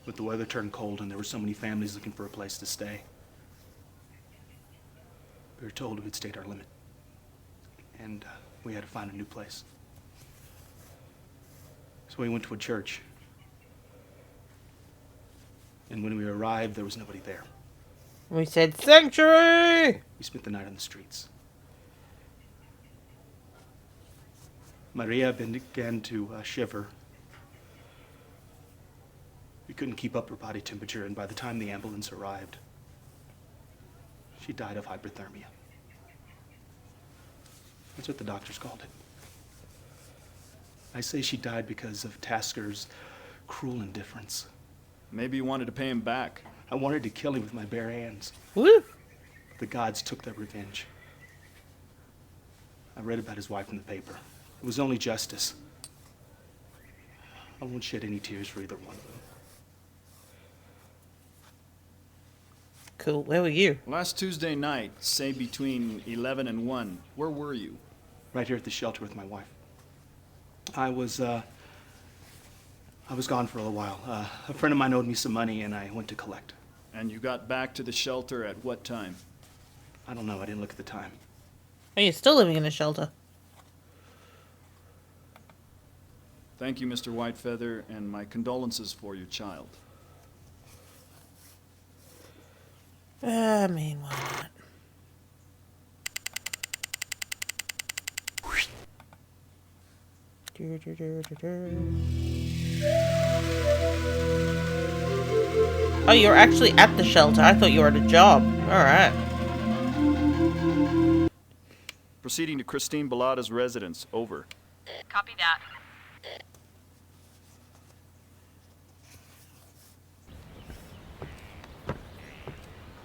But the weather turned cold and there were so many families looking for a place to stay. We were told we'd stayed our limit. And we had to find a new place. So we went to a church. And when we arrived, there was nobody there. We said, sanctuary! We spent the night on the streets. Maria began to shiver. We couldn't keep up her body temperature, and by the time the ambulance arrived, she died of hyperthermia. That's what the doctors called it. I say she died because of Tasker's cruel indifference. Maybe you wanted to pay him back. I wanted to kill him with my bare hands. Woo! The gods took their revenge. I read about his wife in the paper. It was only justice. I won't shed any tears for either one of them. Cool. Where were you? Last Tuesday night, say between 11 and 1, where were you? Right here at the shelter with my wife. I was gone for a little while. A friend of mine owed me some money and I went to collect. And you got back to the shelter at what time? I don't know. I didn't look at the time. Are you still living in a shelter? Thank you, Mr. Whitefeather, and my condolences for your child. I mean, why not? Oh, you're actually at the shelter. I thought you were at a job. Alright. Proceeding to Christine Bellata's residence. Over. Copy that.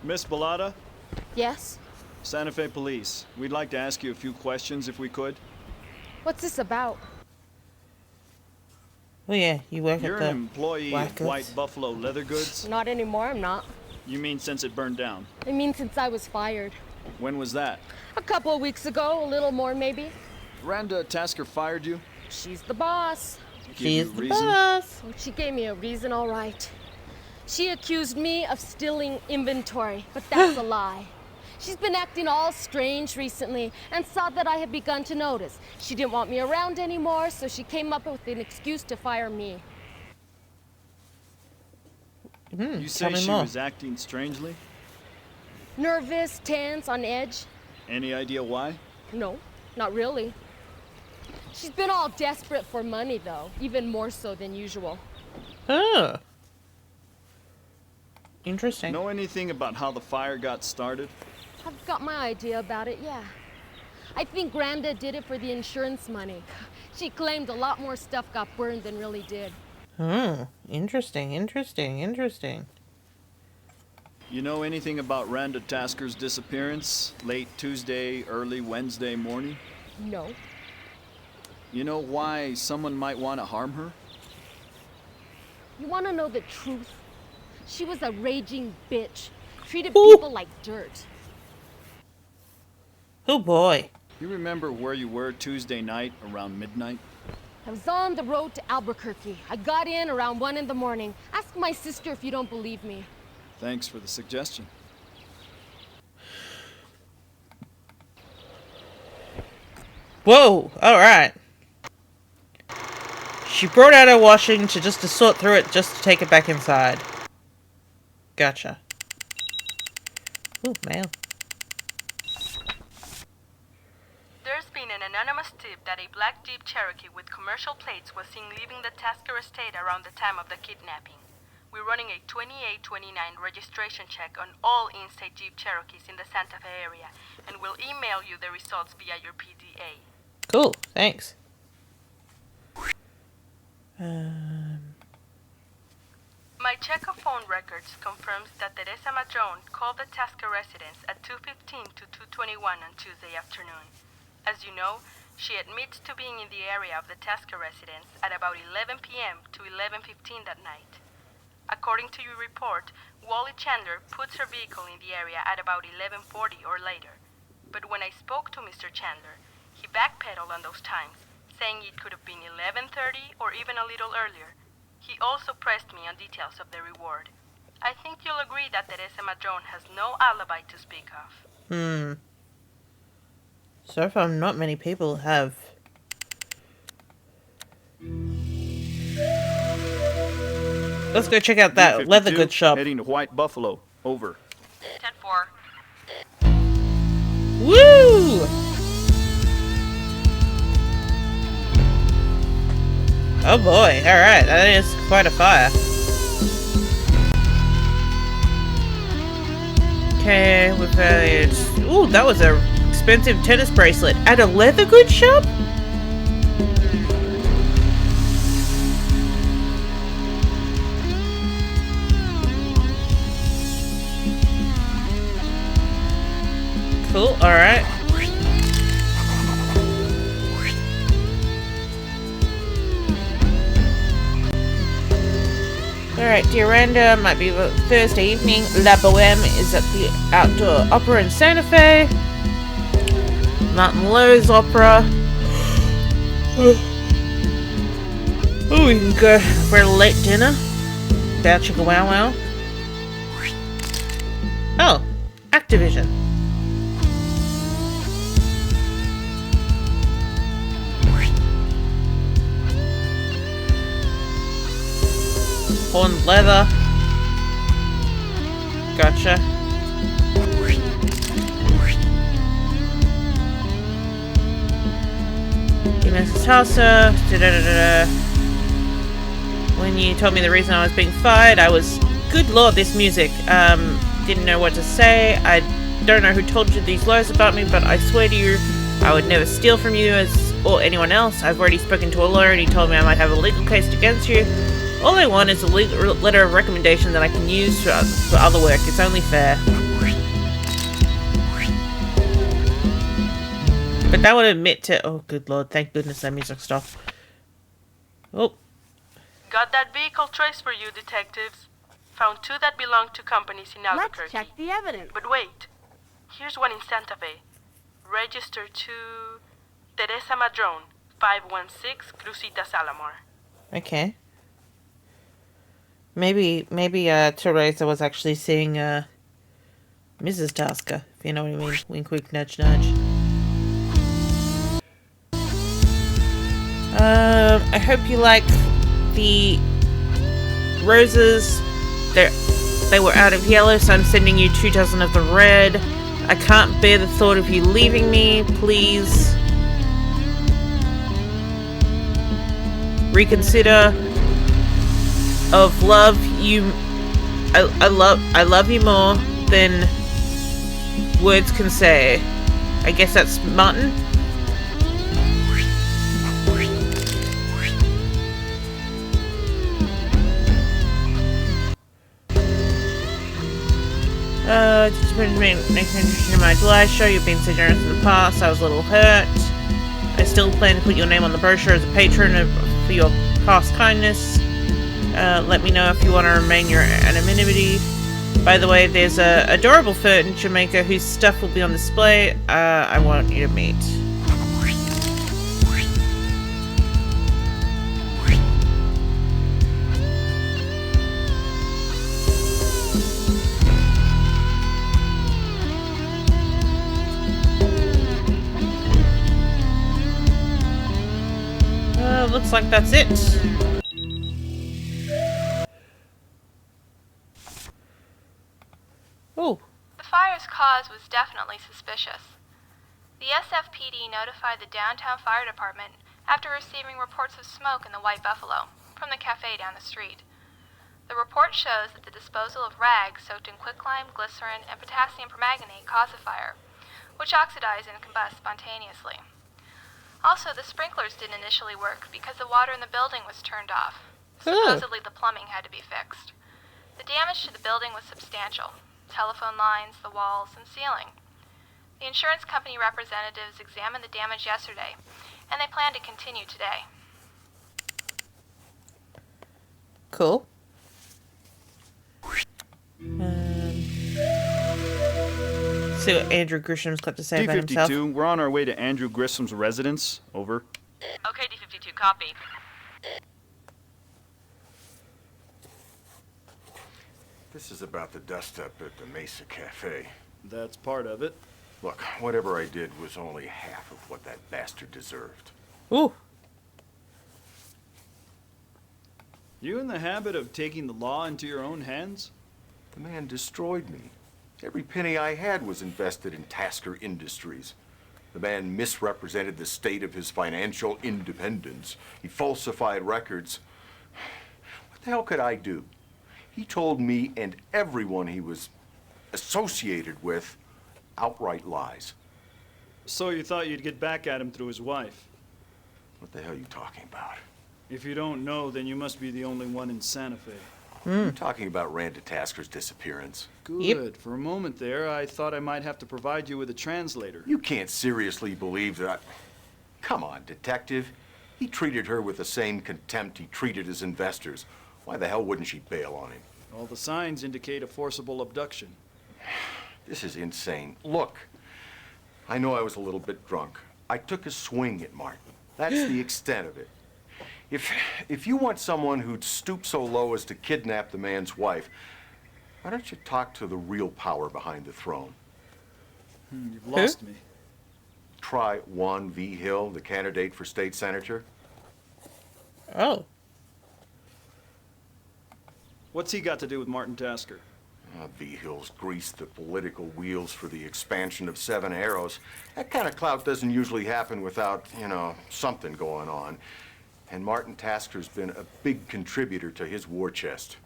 Miss Bellata? Yes? Santa Fe Police. We'd like to ask you a few questions if we could. What's this about? Oh yeah, you work You're at the an employee Black of Goods? White Buffalo Leather Goods? Not anymore, I'm not. You mean since it burned down? I mean since I was fired. When was that? A couple of weeks ago, a little more maybe. Randa Tasker fired you? She's the boss. Give you a reason? Oh, she gave me a reason, all right. She accused me of stealing inventory, but that's a lie. She's been acting all strange recently and saw that I had begun to notice. She didn't want me around anymore, so she came up with an excuse to fire me. You say she was acting strangely? Nervous, tense, on edge. Any idea why? No, not really. She's been all desperate for money, though, even more so than usual. Oh. Interesting. Know anything about how the fire got started? I've got my idea about it, yeah. I think Randa did it for the insurance money. She claimed a lot more stuff got burned than really did. Interesting. You know anything about Randa Tasker's disappearance? Late Tuesday, early Wednesday morning? No. You know why someone might want to harm her? You want to know the truth? She was a raging bitch. Treated people like dirt. Oh boy. You remember where you were Tuesday night around midnight? I was on the road to Albuquerque. I got in around 1 in the morning. Ask my sister if you don't believe me. Thanks for the suggestion. Whoa, alright. She brought out her washing to sort through it, just to take it back inside. Gotcha. Ooh, mail. There's been an anonymous tip that a black Jeep Cherokee with commercial plates was seen leaving the Tasker estate around the time of the kidnapping. We're running a 2829 registration check on all in-state Jeep Cherokees in the Santa Fe area, and we'll email you the results via your PDA. Cool, thanks. My check of phone records confirms that Teresa Madrone called the Tasker residence at 2:15 to 2:21 on Tuesday afternoon. As you know, she admits to being in the area of the Tasker residence at about 11 p.m. to 11:15 that night. According to your report, Wally Chandler puts her vehicle in the area at about 11:40 or later. But when I spoke to Mr. Chandler, he backpedaled on those times, saying it could have been 11:30 or even a little earlier. He also pressed me on details of the reward. I think you'll agree that Teresa Madrone has no alibi to speak of. So far, not many people have. Let's go check out that leather goods shop. Heading to White Buffalo. Over. 10-4. Woo! Oh boy, alright, that is quite a fire. Okay, we've got... Ooh, that was a expensive tennis bracelet at a leather goods shop? Cool, alright. Alright, Dear Randa, might be Thursday evening. La Boheme is at the Outdoor Opera in Santa Fe. Mountain Lowe's Opera. Oh, we can go for a late dinner. Bow Chicka Wow Wow. Oh, Activision. Horned leather. Gotcha. Mrs. Hauser. when you told me the reason I was being fired, I was, good lord, this music. Didn't know what to say. I don't know who told you these lies about me, but I swear to you, I would never steal from you or anyone else. I've already spoken to a lawyer and he told me I might have a legal case against you. All I want is a letter of recommendation that I can use for other work. It's only fair. But that would admit to... Oh, good lord. Thank goodness that music stopped. Oh. Got that vehicle traced for you, detectives. Found 2 that belong to companies in Albuquerque. Let's check the evidence. But wait. Here's one in Santa Fe. Registered to Teresa Madrone, 516 Crucita Salamar. Okay. Maybe Teresa was actually seeing Mrs. Tasker, if you know what I mean. Wink, wink, nudge, nudge. I hope you like the roses. They were out of yellow, so I'm sending you 2 dozen of the red. I can't bear the thought of you leaving me. Please reconsider. Of love, I love you more than words can say. I guess that's Martin. Just been interested in my life show. You've been so generous in the past. I was a little hurt. I still plan to put your name on the brochure as a patron for your past kindness. Let me know if you want to remain your anonymity. By the way, there's a adorable furniture maker whose stuff will be on display. I want you to meet. Looks like that's it. Oh. The fire's cause was definitely suspicious. The SFPD notified the downtown fire department after receiving reports of smoke in the White Buffalo from the cafe down the street. The report shows that the disposal of rags soaked in quicklime, glycerin, and potassium permanganate caused the fire, which oxidized and combust spontaneously. Also, the sprinklers didn't initially work because the water in the building was turned off. Supposedly, the plumbing had to be fixed. The damage to the building was substantial. Telephone lines, the walls, and ceiling. The insurance company representatives examined the damage yesterday, and they plan to continue today. Cool. See what Andrew Grisham's got to say about himself. D-52, we're on our way to Andrew Grisham's residence. Over. Okay, D-52, copy. This is about the dust-up at the Mesa Cafe. That's part of it. Look, whatever I did was only half of what that bastard deserved. Ooh. You in the habit of taking the law into your own hands? The man destroyed me. Every penny I had was invested in Tasker Industries. The man misrepresented the state of his financial independence. He falsified records. What the hell could I do? He told me and everyone he was associated with outright lies. So you thought you'd get back at him through his wife? What the hell are you talking about? If you don't know, then you must be the only one in Santa Fe. You're talking about Randa Tasker's disappearance. Good. Yep. For a moment there, I thought I might have to provide you with a translator. You can't seriously believe that. Come on, detective. He treated her with the same contempt he treated his investors. Why the hell wouldn't she bail on him? All the signs indicate a forcible abduction. This is insane. Look, I know I was a little bit drunk. I took a swing at Martin. That's the extent of it. If you want someone who'd stoop so low as to kidnap the man's wife, why don't you talk to the real power behind the throne? You've lost me. Try Juan V. Hill, the candidate for state senator. Oh. What's he got to do with Martin Tasker? V. Hill's greased the political wheels for the expansion of Seven Arrows. That kind of clout doesn't usually happen without, something going on. And Martin Tasker's been a big contributor to his war chest.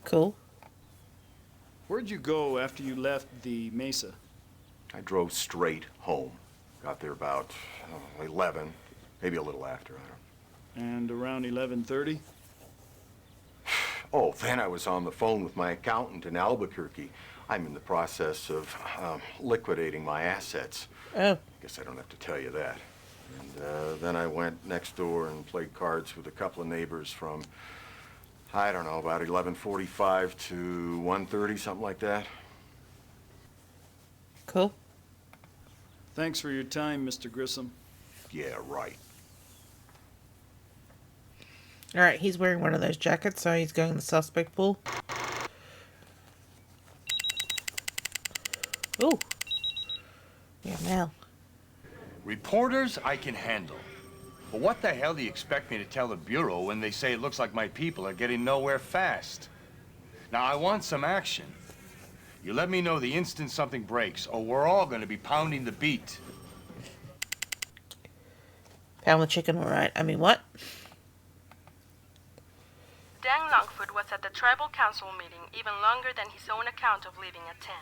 Cool. Where'd you go after you left the Mesa? I drove straight home. Got there about 11, maybe a little after, I don't know. And around 11:30? Oh, then I was on the phone with my accountant in Albuquerque. I'm in the process of liquidating my assets. Oh. Guess I don't have to tell you that. And then I went next door and played cards with a couple of neighbors from, I don't know, about 11:45 to 1:30, something like that. Cool. Thanks for your time, Mr. Grissom. Yeah, right. All right, he's wearing one of those jackets, so he's going to the suspect pool. Ooh. Yeah, Mel. Reporters I can handle. But what the hell do you expect me to tell the Bureau when they say it looks like my people are getting nowhere fast? Now, I want some action. You let me know the instant something breaks, or we're all going to be pounding the beat. Pound the chicken, all right. I mean, what? Dan Longfoot was at the tribal council meeting even longer than his own account of leaving at 10.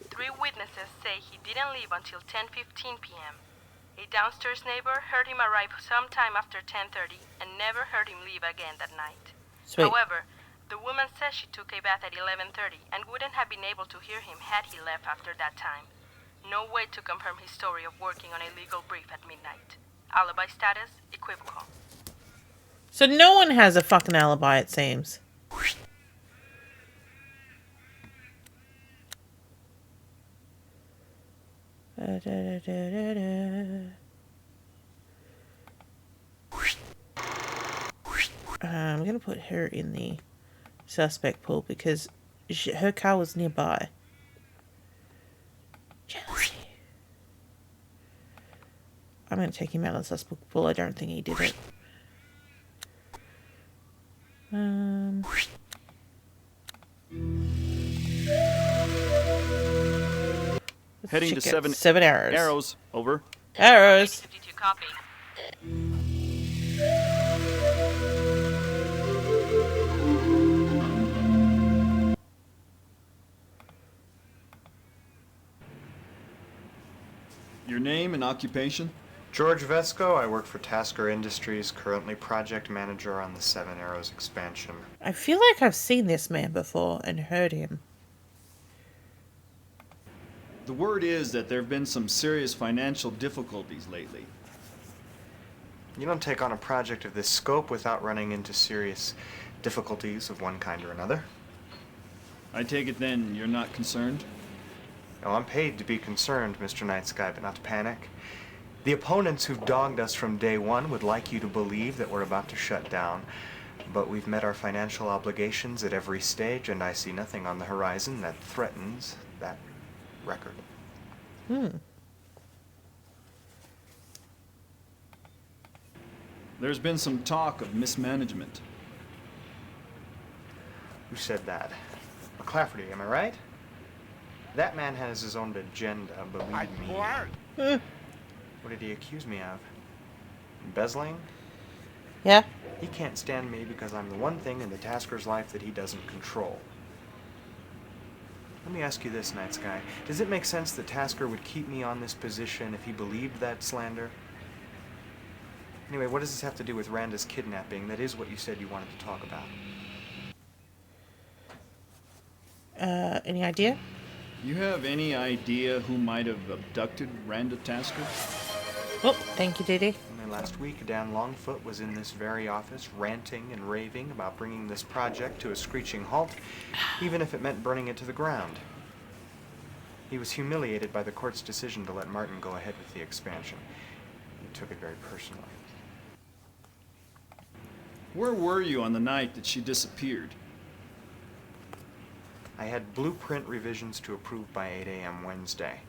3 witnesses say he didn't leave until 10:15 p.m. A downstairs neighbor heard him arrive sometime after 10:30 and never heard him leave again that night. Sweet. However, the woman says she took a bath at 11:30 and wouldn't have been able to hear him had he left after that time. No way to confirm his story of working on a legal brief at midnight. Alibi status, equivocal. So no one has a fucking alibi, it seems. I'm going to put her in the suspect pool because her car was nearby. Jealousy. I'm going to take him out of the suspect pool. I don't think he did it. Heading to check it. 7 arrows. Arrows. Over. Arrows. 52 copy. Your name and occupation? George Vesco. I work for Tasker Industries, currently project manager on the Seven Arrows expansion. I feel like I've seen this man before and heard him. The word is that there have been some serious financial difficulties lately. You don't take on a project of this scope without running into serious difficulties of one kind or another. I take it then you're not concerned? No, I'm paid to be concerned, Mr. Night Sky, but not to panic. The opponents who've dogged us from day one would like you to believe that we're about to shut down, but we've met our financial obligations at every stage, and I see nothing on the horizon that threatens that record. There's been some talk of mismanagement. Who said that? McClafferty, am I right? That man has his own agenda, believe me. What did he accuse me of? Embezzling? Yeah. He can't stand me because I'm the one thing in the Tasker's life that he doesn't control. Let me ask you this, Night Sky. Does it make sense that Tasker would keep me on this position if he believed that slander? Anyway, what does this have to do with Randa's kidnapping? That is what you said you wanted to talk about. Any idea? You have any idea who might have abducted Randa Tasker? Oh, thank you, Diddy. Only last week, Dan Longfoot was in this very office ranting and raving about bringing this project to a screeching halt, even if it meant burning it to the ground. He was humiliated by the court's decision to let Martin go ahead with the expansion. He took it very personally. Where were you on the night that she disappeared? I had blueprint revisions to approve by 8 a.m. Wednesday.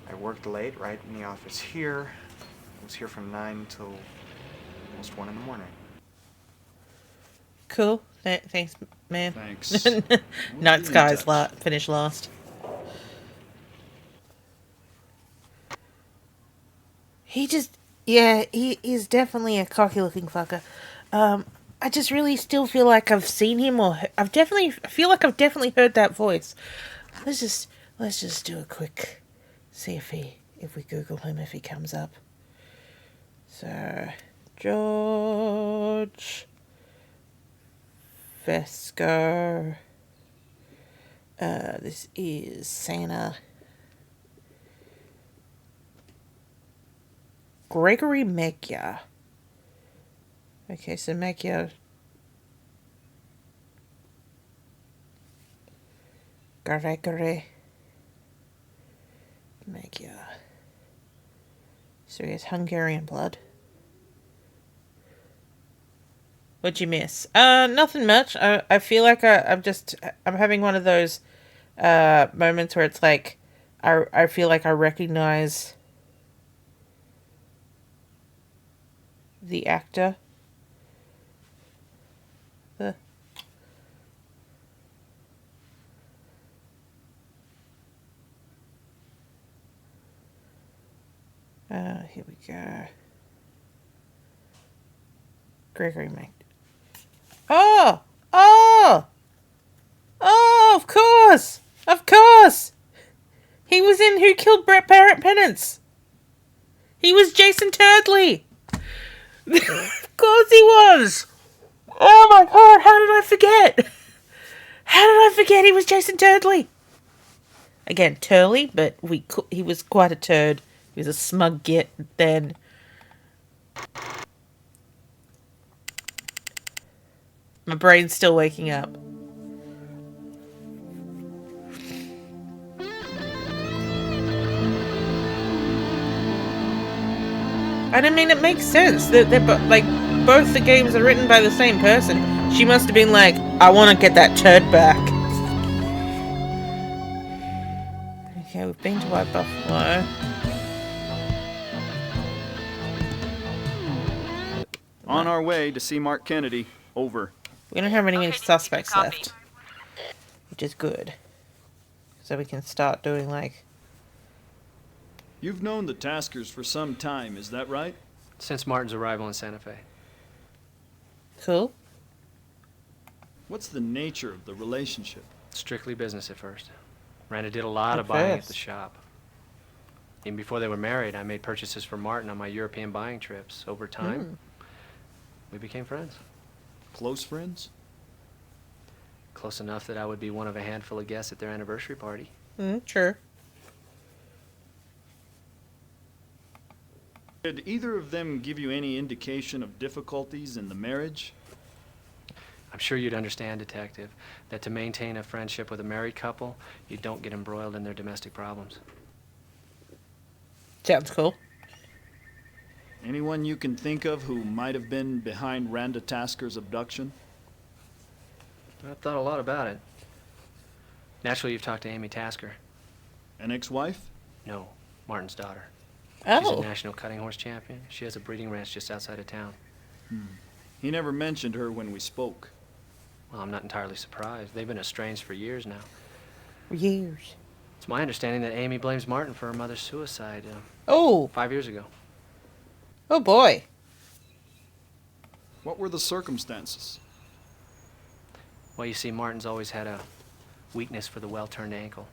I worked late, right in the office here. I was here from 9 till almost 1 in the morning. Cool. Thanks, man. Thanks. Night Sky's finished last. Yeah, he's definitely a cocky-looking fucker. I just really still feel like I've seen him, or I feel like I've definitely heard that voice. Let's just do a quick, see if we Google him, if he comes up. So, George Vesco. This is Santa. Gregory Magia. Okay, so Magia. Gregory Magia. So he has Hungarian blood. What'd you miss? Nothing much. I feel like I'm having one of those moments where it's like I feel like I recognize the actor. Here we go. Gregory Mac. Oh! Of course! Of course! He was in Who Killed Brett Parrott Penance. He was Jason Turdley. Of course he was. Oh my god, how did I forget? How did I forget he was Jason Turdley? Again, Turley, but he was quite a turd. He was a smug git then. My brain's still waking up. And I mean, it makes sense that both the games are written by the same person. She must have been like, I want to get that turd back. Okay, we've been to White Buffalo. On our way to see Mark Kennedy. Over. We don't have any suspects left. Which is good. So we can start doing like... You've known the Taskers for some time, is that right? Since Martin's arrival in Santa Fe. Cool. What's the nature of the relationship? Strictly business at first. Randa did a lot of buying at the shop. Even before they were married, I made purchases for Martin on my European buying trips. Over time, we became friends. Close friends? Close enough that I would be one of a handful of guests at their anniversary party. Sure. Did either of them give you any indication of difficulties in the marriage? I'm sure you'd understand, Detective, that to maintain a friendship with a married couple, you don't get embroiled in their domestic problems. Sounds cool. Anyone you can think of who might have been behind Randa Tasker's abduction? I've thought a lot about it. Naturally, you've talked to Amy Tasker. An ex-wife? No, Martin's daughter. Oh. She's a national cutting horse champion. She has a breeding ranch just outside of town. He never mentioned her when we spoke. Well, I'm not entirely surprised. They've been estranged for years now. Years. It's my understanding that Amy blames Martin for her mother's suicide. 5 years ago. Oh boy. What were the circumstances? Well, you see, Martin's always had a weakness for the well-turned ankle.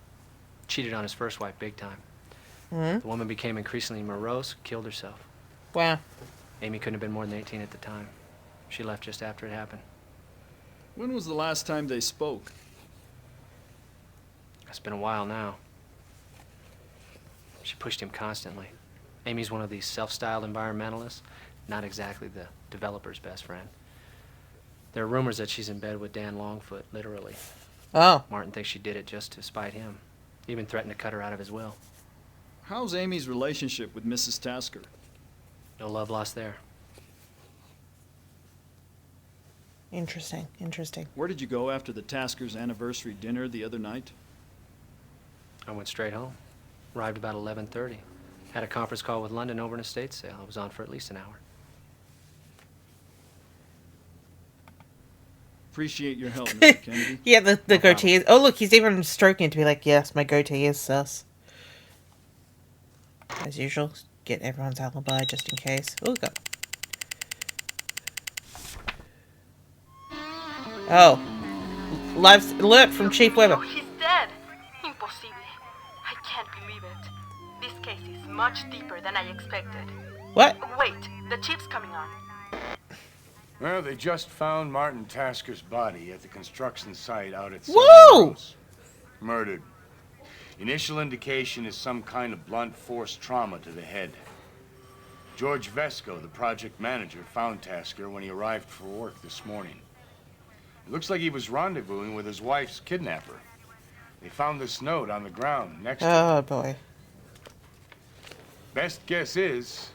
Cheated on his first wife big time. The woman became increasingly morose, killed herself. Wow. Amy couldn't have been more than 18 at the time. She left just after it happened. When was the last time they spoke? It's been a while now. She pushed him constantly. Amy's one of these self-styled environmentalists, not exactly the developer's best friend. There are rumors that she's in bed with Dan Longfoot, literally. Oh. Martin thinks she did it just to spite him. He even threatened to cut her out of his will. How's Amy's relationship with Mrs. Tasker? No love lost there. Interesting. Where did you go after the Tasker's anniversary dinner the other night? I went straight home. Arrived about 11:30. Had a conference call with London over an estate sale. I was on for at least an hour. Appreciate your help, Mr. Kennedy. Yeah, the goatee is... Oh, look, he's even stroking it to be like, yes, my goatee is sus. As usual, get everyone's alibi just in case. Oh, God. Oh. Live alert from Chief Weber. Oh, he's dead. Impossible. I can't believe it. This case is much deeper than I expected. What? Wait, the chief's coming on. Well, they just found Martin Tasker's body at the construction site out at Whoa! Murdered. Initial indication is some kind of blunt force trauma to the head. George Vesco, the project manager, found Tasker when he arrived for work this morning. It looks like he was rendezvousing with his wife's kidnapper. They found this note on the ground next to him. Oh, boy. Best guess is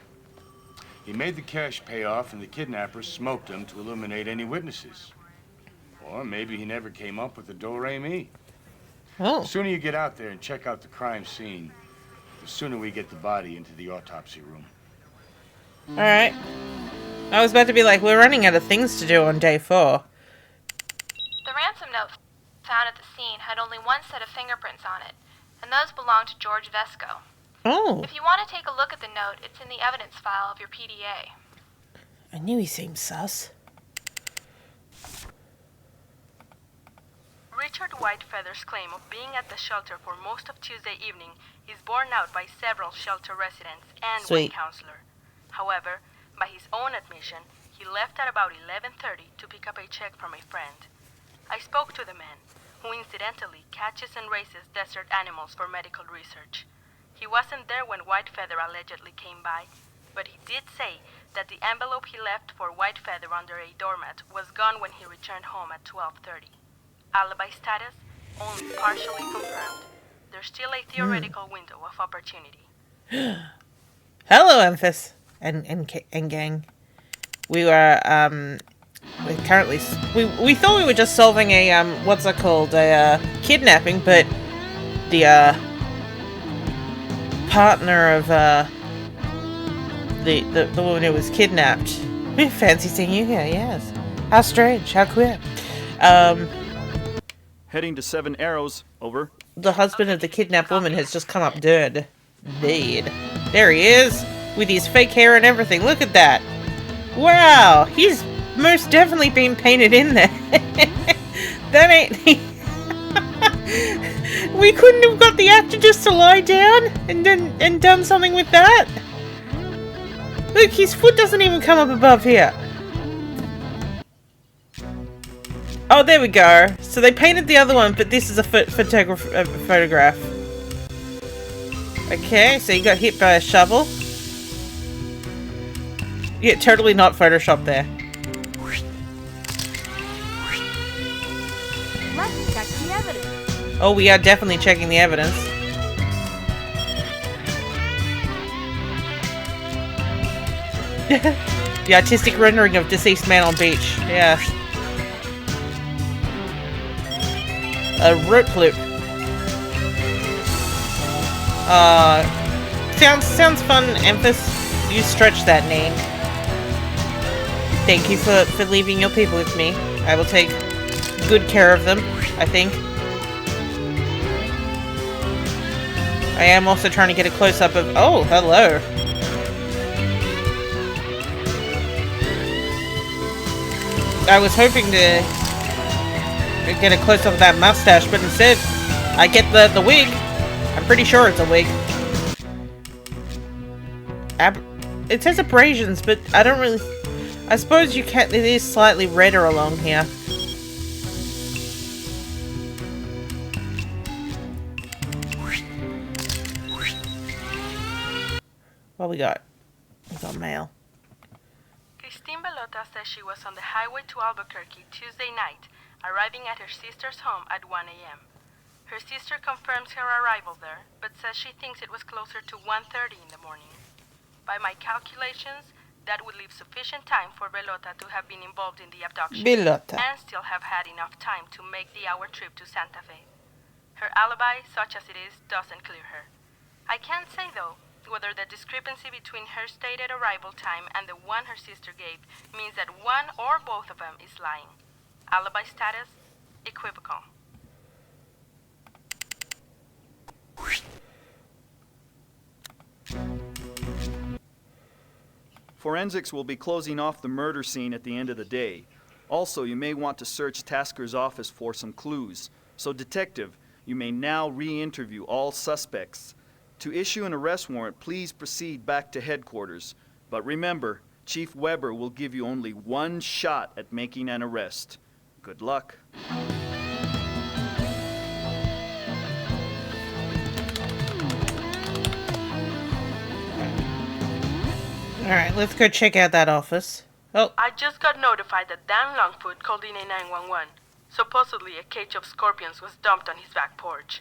he made the cash payoff and the kidnapper smoked him to eliminate any witnesses. Or maybe he never came up with the do-re-mi. Oh. The sooner you get out there and check out the crime scene, the sooner we get the body into the autopsy room. Alright. I was about to be like, we're running out of things to do on day 4. The ransom note found at the scene had only one set of fingerprints on it, and those belonged to George Vesco. Oh. If you want to take a look at the note, it's in the evidence file of your PDA. I knew he seemed sus. Richard Whitefeather's claim of being at the shelter for most of Tuesday evening is borne out by several shelter residents and one counselor. However, by his own admission, he left at about 11:30 to pick up a check from a friend. I spoke to the man, who incidentally catches and raises desert animals for medical research. He wasn't there when Whitefeather allegedly came by, but he did say that the envelope he left for Whitefeather under a doormat was gone when he returned home at 12:30. Alibi status only partially confirmed. There's still a theoretical window of opportunity. Hello, Emphas and gang. We were we're currently we thought we were just solving a what's it called, a kidnapping, but the partner of the woman who was kidnapped. Fancy seeing you here, yes. How strange, how queer. Heading to 7 Arrows, over. The husband of the kidnapped woman has just come up dead. Dead. There he is, with his fake hair and everything. Look at that. Wow, he's most definitely been painted in there. That ain't... We couldn't have got the actor just to lie down and done something with that? Look, his foot doesn't even come up above here. Oh, there we go. So they painted the other one, but this is a photograph. Okay, so you got hit by a shovel. Yeah, totally not Photoshopped there. Let's check the evidence. Oh, we are definitely checking the evidence. The artistic rendering of deceased man on beach. Yeah. A rope loop. Sounds fun, Emphas. You stretch that name. Thank you for leaving your people with me. I will take good care of them, I think. I am also trying to get a close-up of... Oh, hello. I was hoping to get a close-up of that mustache, but instead, I get the wig. I'm pretty sure it's a wig. It says abrasions, but I don't really... I suppose you can't... It is slightly redder along here. What we got? We got mail. Christine Belota says she was on the highway to Albuquerque Tuesday night, arriving at her sister's home at 1 a.m. Her sister confirms her arrival there, but says she thinks it was closer to 1:30 in the morning. By my calculations, that would leave sufficient time for Belota to have been involved in the abduction Belota. and still have had enough time to make the hour trip to Santa Fe. Her alibi, such as it is, doesn't clear her. I can't say, though, whether the discrepancy between her stated arrival time and the one her sister gave means that one or both of them is lying. Alibi status, equivocal. Forensics will be closing off the murder scene at the end of the day. Also, you may want to search Tasker's office for some clues. So, Detective, you may now re-interview all suspects. To issue an arrest warrant, please proceed back to headquarters. But remember, Chief Weber will give you only one shot at making an arrest. Good luck. Alright, let's go check out that office. Oh. I just got notified that Dan Longfoot called in a 911. Supposedly, a cage of scorpions was dumped on his back porch.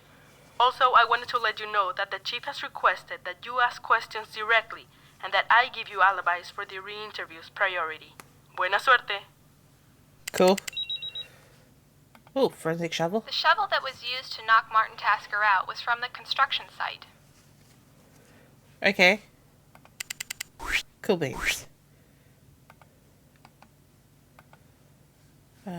Also, I wanted to let you know that the chief has requested that you ask questions directly and that I give you alibis for the re-interviews priority. Buena suerte. Cool. Oh, forensic shovel. The shovel that was used to knock Martin Tasker out was from the construction site. Okay. Cool beans. So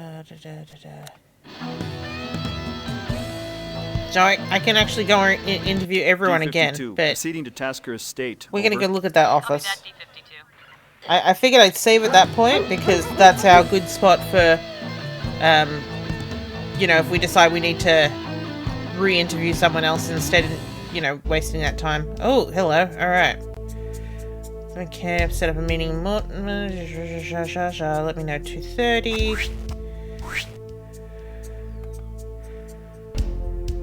I can actually go and interview everyone again, D52, but proceeding to Tasker Estate. we're gonna Over. go look at that office. I figured I'd save at that point because that's our good spot for, you know, if we decide we need to re-interview someone else instead of, you know, wasting that time. Oh, hello. All right. Okay, I've set up a meeting. Let me know 2:30.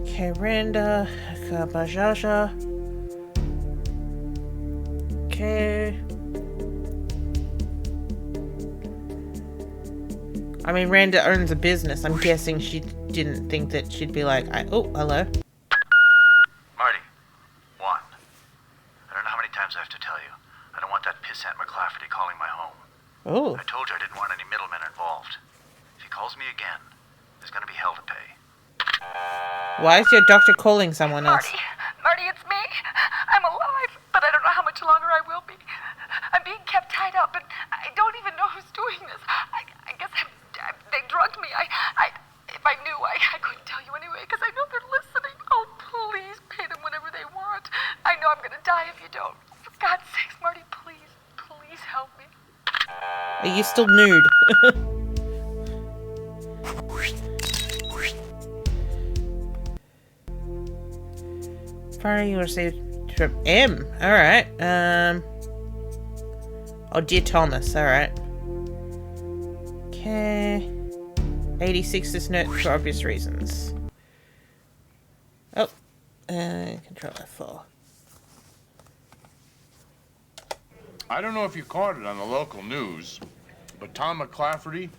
Okay, Randa. Kabajaja. Okay. I mean, Randa owns a business. I'm guessing she didn't think that she'd be like, oh, hello. Marty. Juan. I don't know how many times I have to tell you. I don't want that pissant McClafferty calling my home. Oh. I told you I didn't want any middlemen involved. If he calls me again, there's gonna be hell to pay. Why is your doctor calling someone else? Marty, it's me. I'm alive, but I don't know how much longer I will be. I'm being kept tied up, and I don't even know who's doing this. I guess they drugged me. If I knew, I couldn't tell you anyway, because I know they're listening. Oh, please pay them whatever they want. I know I'm going to die if you don't. For God's sakes, Marty, please help me. Are you still nude? Friday you received from M. Alright. Oh, dear Thomas. Alright. Okay. 86 is note for obvious reasons. Oh. Control F4. I don't know if you caught it on the local news, but Tom McClafferty,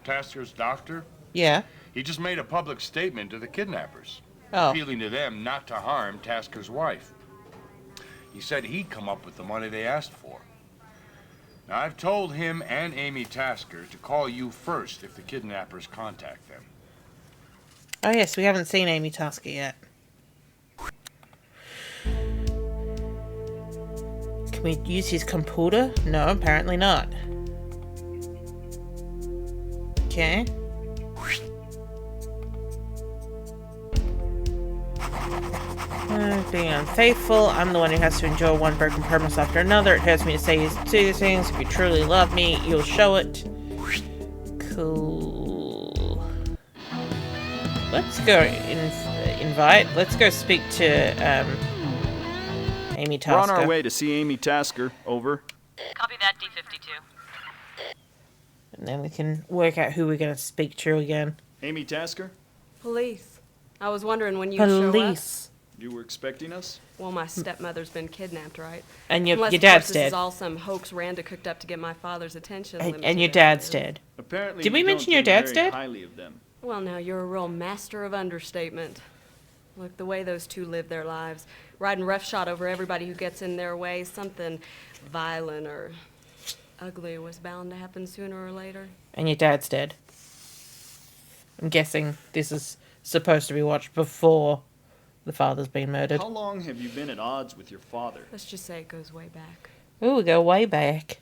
Tasker's doctor, Yeah. he just made a public statement to the kidnappers, Oh. appealing to them not to harm Tasker's wife. He said he'd come up with the money they asked for. Now, I've told him and Amy Tasker to call you first if the kidnappers contact them. Oh yes, we haven't seen Amy Tasker yet. Can we use his computer? No, apparently not. Okay. Being unfaithful. I'm the one who has to endure one broken promise after another. It hurts me to say these things. If you truly love me, you'll show it. Cool. Let's go invite. Let's go speak to Amy Tasker. We're on our way to see Amy Tasker. Over. Copy that, D52. And then we can work out who we're going to speak to again. Amy Tasker? Police. I was wondering when you'd show up. Police. You were expecting us? Well, my stepmother's been kidnapped, right? And your Unless, dad's of course, dead. This is all some hoax Randa cooked up to get my father's attention. And your dad's dead. Apparently, Did we you mention don't your think dad's very dead? highly of them. Well, now, you're a real master of understatement. Look, the way those two live their lives, riding roughshod over everybody who gets in their way, something violent or ugly was bound to happen sooner or later. And your dad's dead. I'm guessing this is supposed to be watched before the father's been murdered. How long have you been at odds with your father? Let's just say it goes way back. Ooh, we go way back.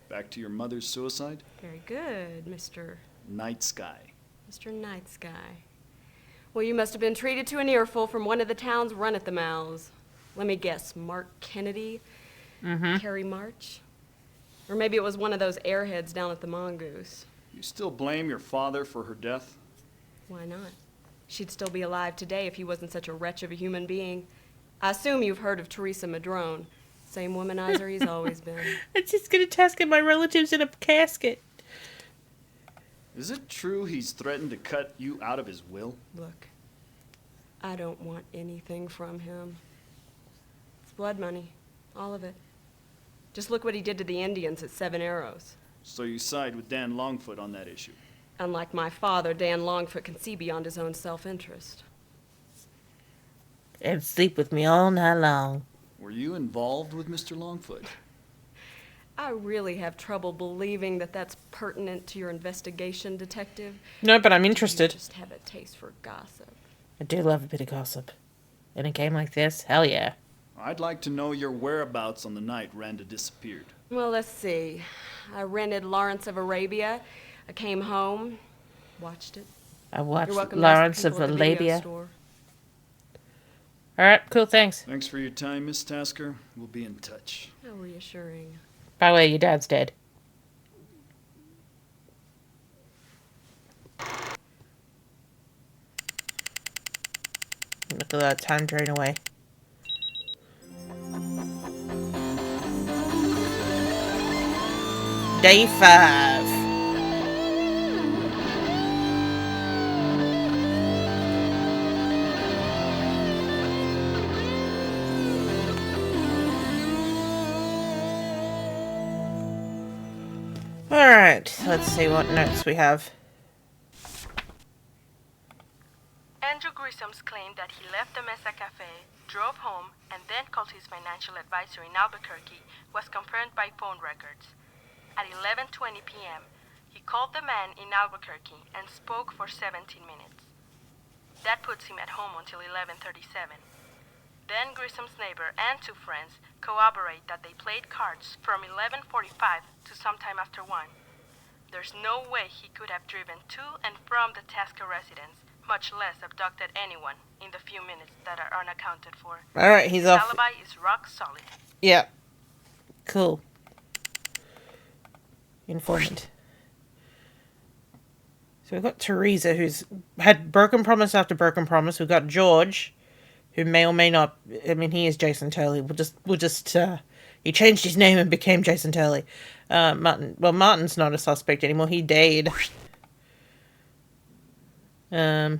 Back to your mother's suicide? Very good, Mr. Night Sky. Mr. Night Sky. Well, you must have been treated to an earful from one of the town's run-at-the-mouths. Let me guess, Mark Kennedy? Carrie March? Or maybe it was one of those airheads down at the Mongoose. You still blame your father for her death? Why not? She'd still be alive today if he wasn't such a wretch of a human being. I assume you've heard of Teresa Madrone. Same womanizer he's always been. I'm just gonna task my relatives in a casket. Is it true he's threatened to cut you out of his will? Look, I don't want anything from him. It's blood money, all of it. Just look what he did to the Indians at Seven Arrows. So you side with Dan Longfoot on that issue? Unlike my father, Dan Longfoot can see beyond his own self-interest. And sleep with me all night long. Were you involved with Mr. Longfoot? I really have trouble believing that that's pertinent to your investigation, Detective. No, but I'm interested. You just have a taste for gossip. I do love a bit of gossip. In a game like this, hell yeah. I'd like to know your whereabouts on the night Randa disappeared. Well, let's see. I rented Lawrence of Arabia. I came home, watched it. I watched You're welcome to ask the Lawrence of people at the video Arabia. store. Alright, cool, thanks. Thanks for your time, Miss Tasker. We'll be in touch. How reassuring. By the way, your dad's dead. Look at that time drain away. Day 5. Alright, let's see what notes we have. Andrew Grissom's claimed that he left the Mesa Cafe, drove home, and then called his financial advisor in Albuquerque was confirmed by phone records. At 11:20 p.m., he called the man in Albuquerque and spoke for 17 minutes. That puts him at home until 11:37. Then Grissom's neighbor and 2 friends corroborate that they played cards from 11:45 to sometime after 1. There's no way he could have driven to and from the Tasker residence, much less abducted anyone in the few minutes that are unaccounted for. Alright, he's His off. alibi is rock solid. Yeah. Cool. Informant. So we've got Teresa, who's had broken promise after broken promise. We've got George, who may or may not. I mean, he is Jason Turley. We'll just. He changed his name and became Jason Turley. Martin. Well, Martin's not a suspect anymore. He died. I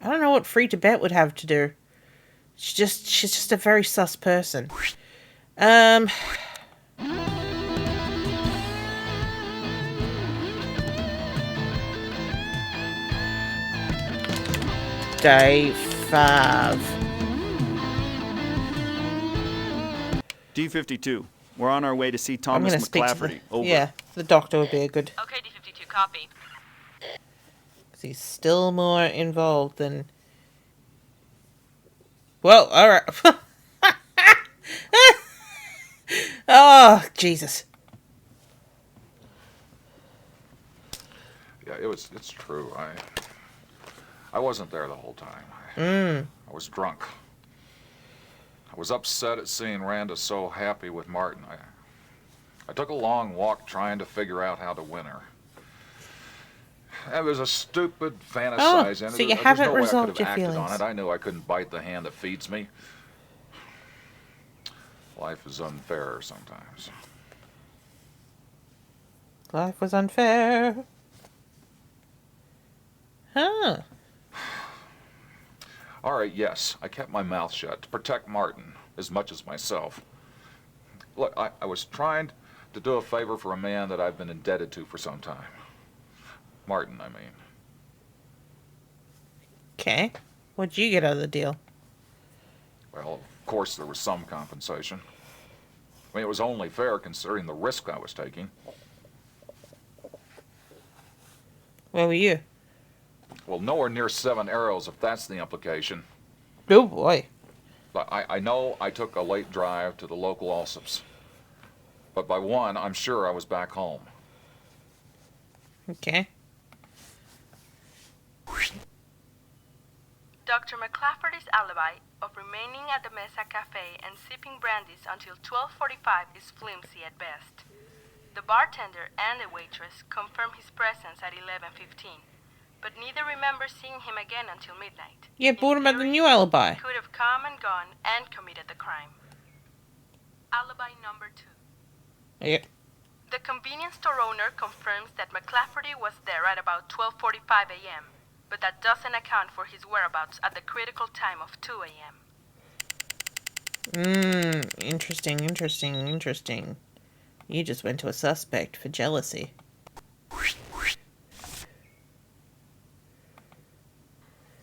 don't know what Free Tibet would have to do. She's just a very sus person. Day 5. D-52. We're on our way to see I'm Thomas gonna speak to McClafferty. the, Over. yeah, the doctor would be a good. Okay, D-52, copy. 'Cause he's still more involved than. Well, all right. Oh, Jesus. Yeah, it's true. I wasn't there the whole time. I was drunk. I was upset at seeing Randa so happy with Martin. I took a long walk trying to figure out how to win her. It was a stupid fantasizing. so you There's haven't no way I resolved could your have acted feelings. on it. I knew I couldn't bite the hand that feeds me. Life is unfair sometimes. Life was unfair. Huh. All right, yes, I kept my mouth shut to protect Martin as much as myself. Look, I was trying to do a favor for a man that I've been indebted to for some time. Martin, I mean. Okay. What'd you get out of the deal? Well, of course there was some compensation. I mean, it was only fair considering the risk I was taking. Where were you? Well, nowhere near Seven Arrows, if that's the implication. Oh, boy. But I know I took a late drive to the local Alsops. But by 1, I'm sure I was back home. Okay. Dr. Mr. McClafferty's alibi of remaining at the Mesa Cafe and sipping brandies until 12:45 is flimsy at best. The bartender and the waitress confirm his presence at 11:15, but neither remember seeing him again until midnight. Yeah, but what about the new alibi? He could have come and gone and committed the crime. Alibi number 2. Yeah. The convenience store owner confirms that McClafferty was there at about 12:45 a.m., but that doesn't account for his whereabouts at the critical time of 2 a.m. Interesting. You just went to a suspect for jealousy.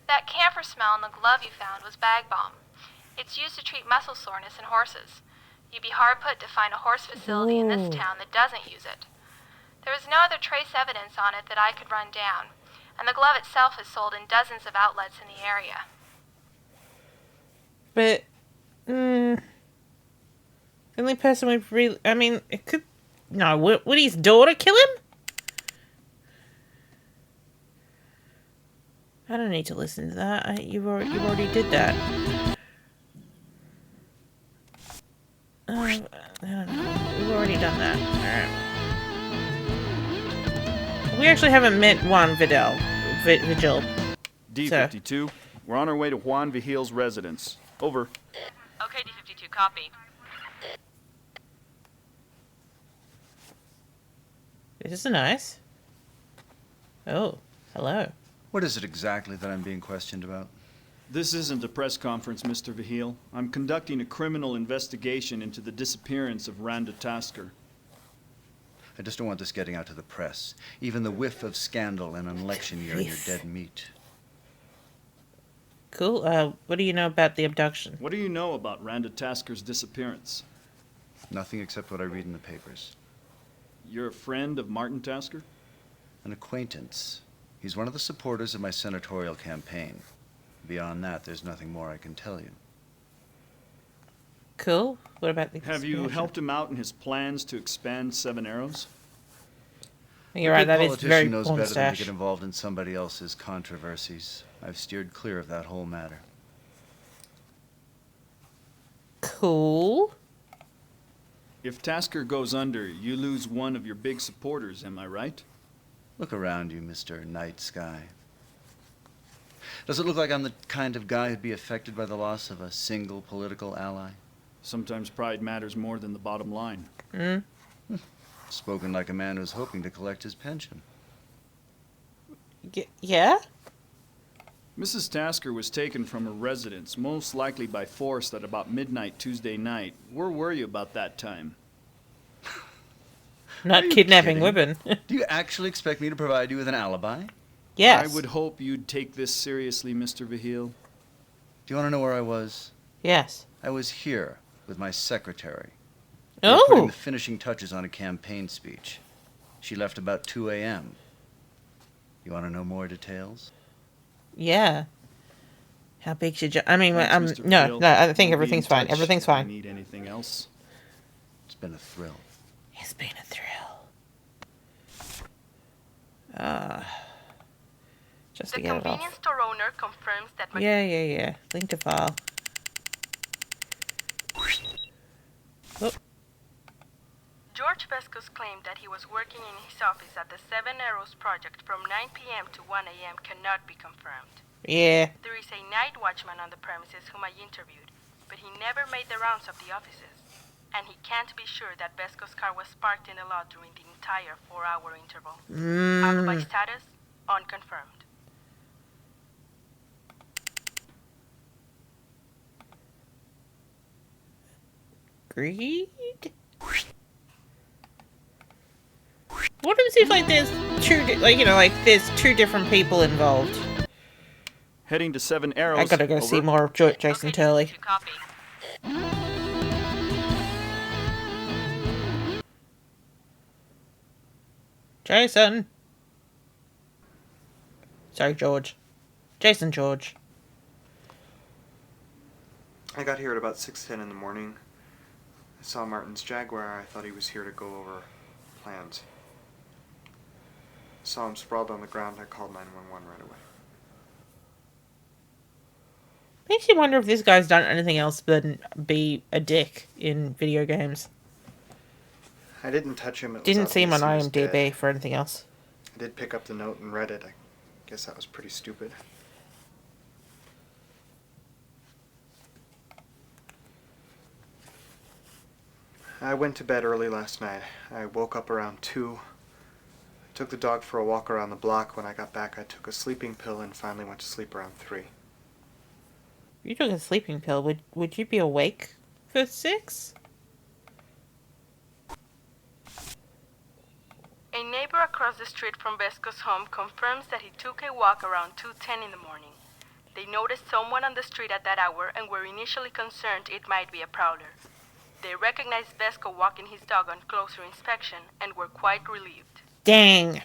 That camphor smell in the glove you found was bag balm. It's used to treat muscle soreness in horses. You'd be hard put to find a horse facility in this town that doesn't use it. There was no other trace evidence on it that I could run down, and the glove itself is sold in dozens of outlets in the area. But, the only person we've really... I mean, it could... No, would his daughter kill him? I don't need to listen to that. You already did that. I don't know. We've already done that. Alright. We actually haven't met Juan Vigil. D-52, we're on our way to Juan Vigil's residence. Over. Okay, D-52, copy. This is nice. Oh, hello. What is it exactly that I'm being questioned about? This isn't a press conference, Mr. Vigil. I'm conducting a criminal investigation into the disappearance of Randa Tasker. I just don't want this getting out to the press. Even the whiff of scandal in an election year and you're dead meat. Cool. What do you know about the abduction? What do you know about Randa Tasker's disappearance? Nothing except what I read in the papers. You're a friend of Martin Tasker? An acquaintance. He's one of the supporters of my senatorial campaign. Beyond that, there's nothing more I can tell you. Cool. What about the Have you helped him out in his plans to expand Seven Arrows? You're right, that is very politician knows better than porn-stash. to get involved in somebody else's controversies. I've steered clear of that whole matter. Cool. If Tasker goes under, you lose one of your big supporters, am I right? Look around you, Mr. Night Sky. Does it look like I'm the kind of guy who'd be affected by the loss of a single political ally? Sometimes pride matters more than the bottom line. Spoken like a man who's hoping to collect his pension. Yeah? Mrs. Tasker was taken from her residence, most likely by force at about midnight Tuesday night. Where were you about that time? Not kidnapping women. Do you actually expect me to provide you with an alibi? Yes. I would hope you'd take this seriously, Mr. Vigil. Do you want to know where I was? Yes. I was here with my secretary. Oh. We were putting the finishing touches on a campaign speech. She left about 2 a.m. You want to know more details? Yeah. How big should you... I mean, Thanks, Mr. no, Vigil. I think We'll be everything's in fine. touch Everything's if you fine. Need anything else? It's been a thrill. It's been a thrill. Just to The get it off. convenience store owner confirms that Yeah. Link to file. Oh. George Vescos claimed that he was working in his office at the Seven Arrows project from 9 p.m. to 1 a.m. cannot be confirmed. Yeah. There is a night watchman on the premises whom I interviewed, but he never made the rounds of the offices. And he can't be sure that Vesco's car was parked in the lot during the entire 4-hour interval. Alibi status, unconfirmed. Greed? What happens if, like, there's there's two different people involved? Heading to Seven Arrows. I gotta go see more of Jason Turley. Jason! Sorry, George. Jason George. I got here at about 6:10 in the morning. I saw Martin's Jaguar. I thought he was here to go over plans. Saw him sprawled on the ground. I called 911 right away. makes you wonder if this guy's done anything else than be a dick in video games. I didn't touch him. It Didn't was see him on obvious he was IMDb dead. for anything else. I did pick up the note and read it. I guess that was pretty stupid. I went to bed early last night. I woke up around 2. I took the dog for a walk around the block. When I got back, I took a sleeping pill and finally went to sleep around 3. If you took a sleeping pill, would you be awake for 6? A neighbor across the street from Vesco's home confirms that he took a walk around 2:10 in the morning. They noticed someone on the street at that hour and were initially concerned it might be a prowler. They recognized Vesco walking his dog on closer inspection and were quite relieved. Dang.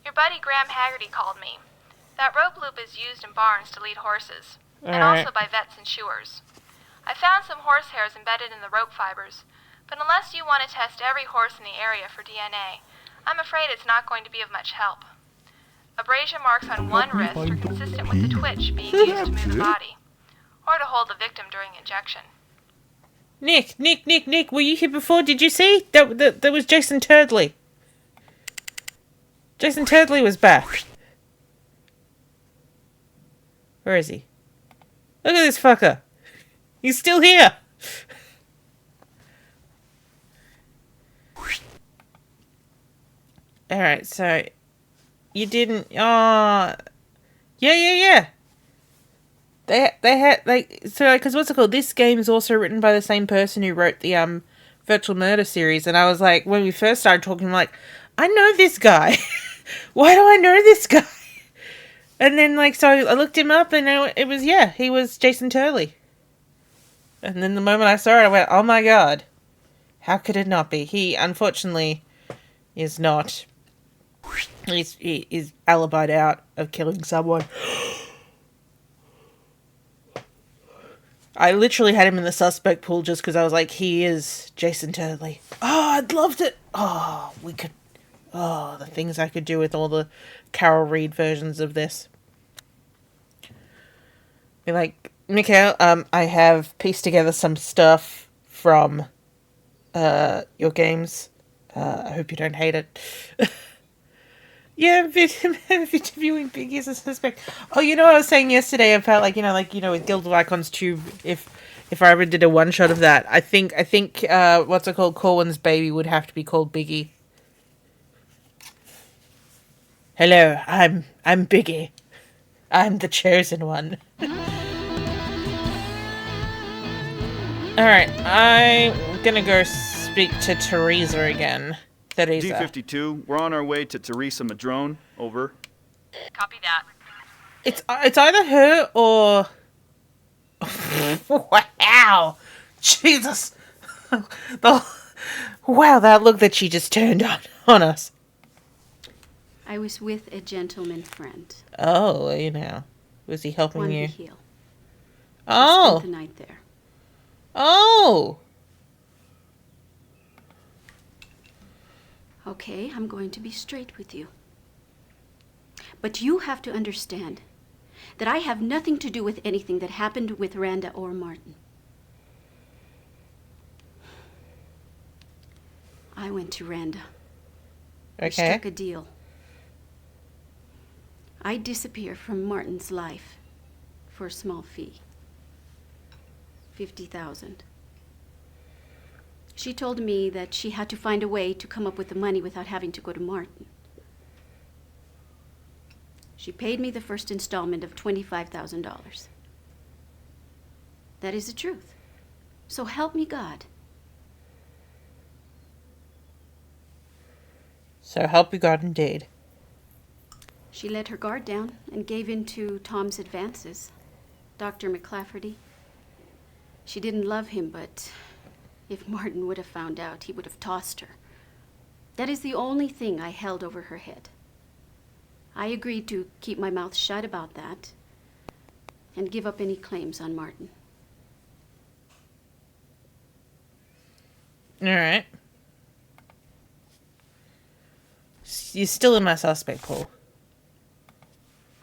Your buddy Graham Haggerty called me. That rope loop is used in barns to lead horses, and Alright. also by vets and shoers. I found some horse hairs embedded in the rope fibers, but unless you want to test every horse in the area for DNA, I'm afraid it's not going to be of much help. Abrasion marks on one wrist are consistent with the twitch being used to move the body, or to hold the victim during injection. Nick, were you here before? Did you see? That was Jason Turdley. Jason Turdley was back. Where is he? Look at this fucker. He's still here. Alright, so... You didn't... Yeah. They had... So, because what's it called? This game is also written by the same person who wrote the, Virtual Murder series. And I was like, when we first started talking, I'm like, I know this guy. Why do I know this guy? And then, so I looked him up and it was, he was Jason Turley. And then the moment I saw it, I went, oh my god. How could it not be? He, unfortunately, is not. He is alibied out of killing someone. I literally had him in the suspect pool just because I was like, he is Jason Turley. Oh, I'd loved it. Oh, we could... Oh, the things I could do with all the Carol Reed versions of this. Be like, Mikhail, I have pieced together some stuff from your games. I hope you don't hate it. Yeah, interviewing Biggie as a suspect. Oh, you know what I was saying yesterday about with Guild of Icons 2, if I ever did a one shot of that, I think what's it called? Corwin's baby would have to be called Biggie. Hello, I'm Biggie. I'm the chosen one. Alright, I'm gonna go speak to Teresa again. Teresa. D-52, we're on our way to Teresa Madrone. Over. Copy that. It's either her or... Wow! Jesus! Wow, that look that she just turned on us. I was with a gentleman friend. Oh, was he helping Juan you? Vigil. Oh! I spent the night there. Oh! Okay, I'm going to be straight with you. But you have to understand that I have nothing to do with anything that happened with Randa or Martin. I went to Randa. We Okay. struck a deal. I disappear from Martin's life for a small fee. $50,000. She told me that she had to find a way to come up with the money without having to go to Martin. She paid me the first installment of $25,000. That is the truth. So help me God. So help you God indeed. She let her guard down and gave in to Tom's advances. Dr. McClafferty. She didn't love him, but if Martin would have found out, he would have tossed her. That is the only thing I held over her head. I agreed to keep my mouth shut about that and give up any claims on Martin. Alright. You're still in my suspect pool.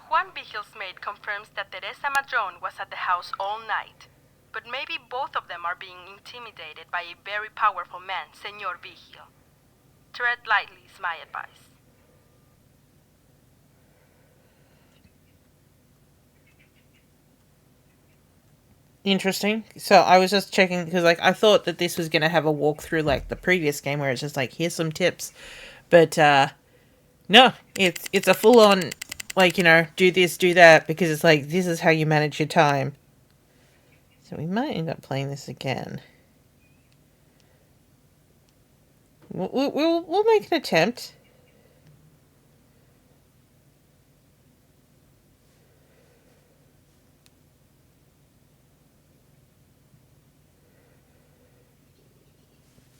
Juan Vigil's maid confirms that Teresa Madron was at the house all night. But maybe both of them are being intimidated by a very powerful man, Senor Vigil. Tread lightly is my advice. Interesting. So I was just checking because, like, I thought that this was gonna have a walkthrough like the previous game where it's just like, here's some tips, but no, it's a full on, like, you know, do this, do that, because it's like, this is how you manage your time. So we might end up playing this again. We'll make an attempt.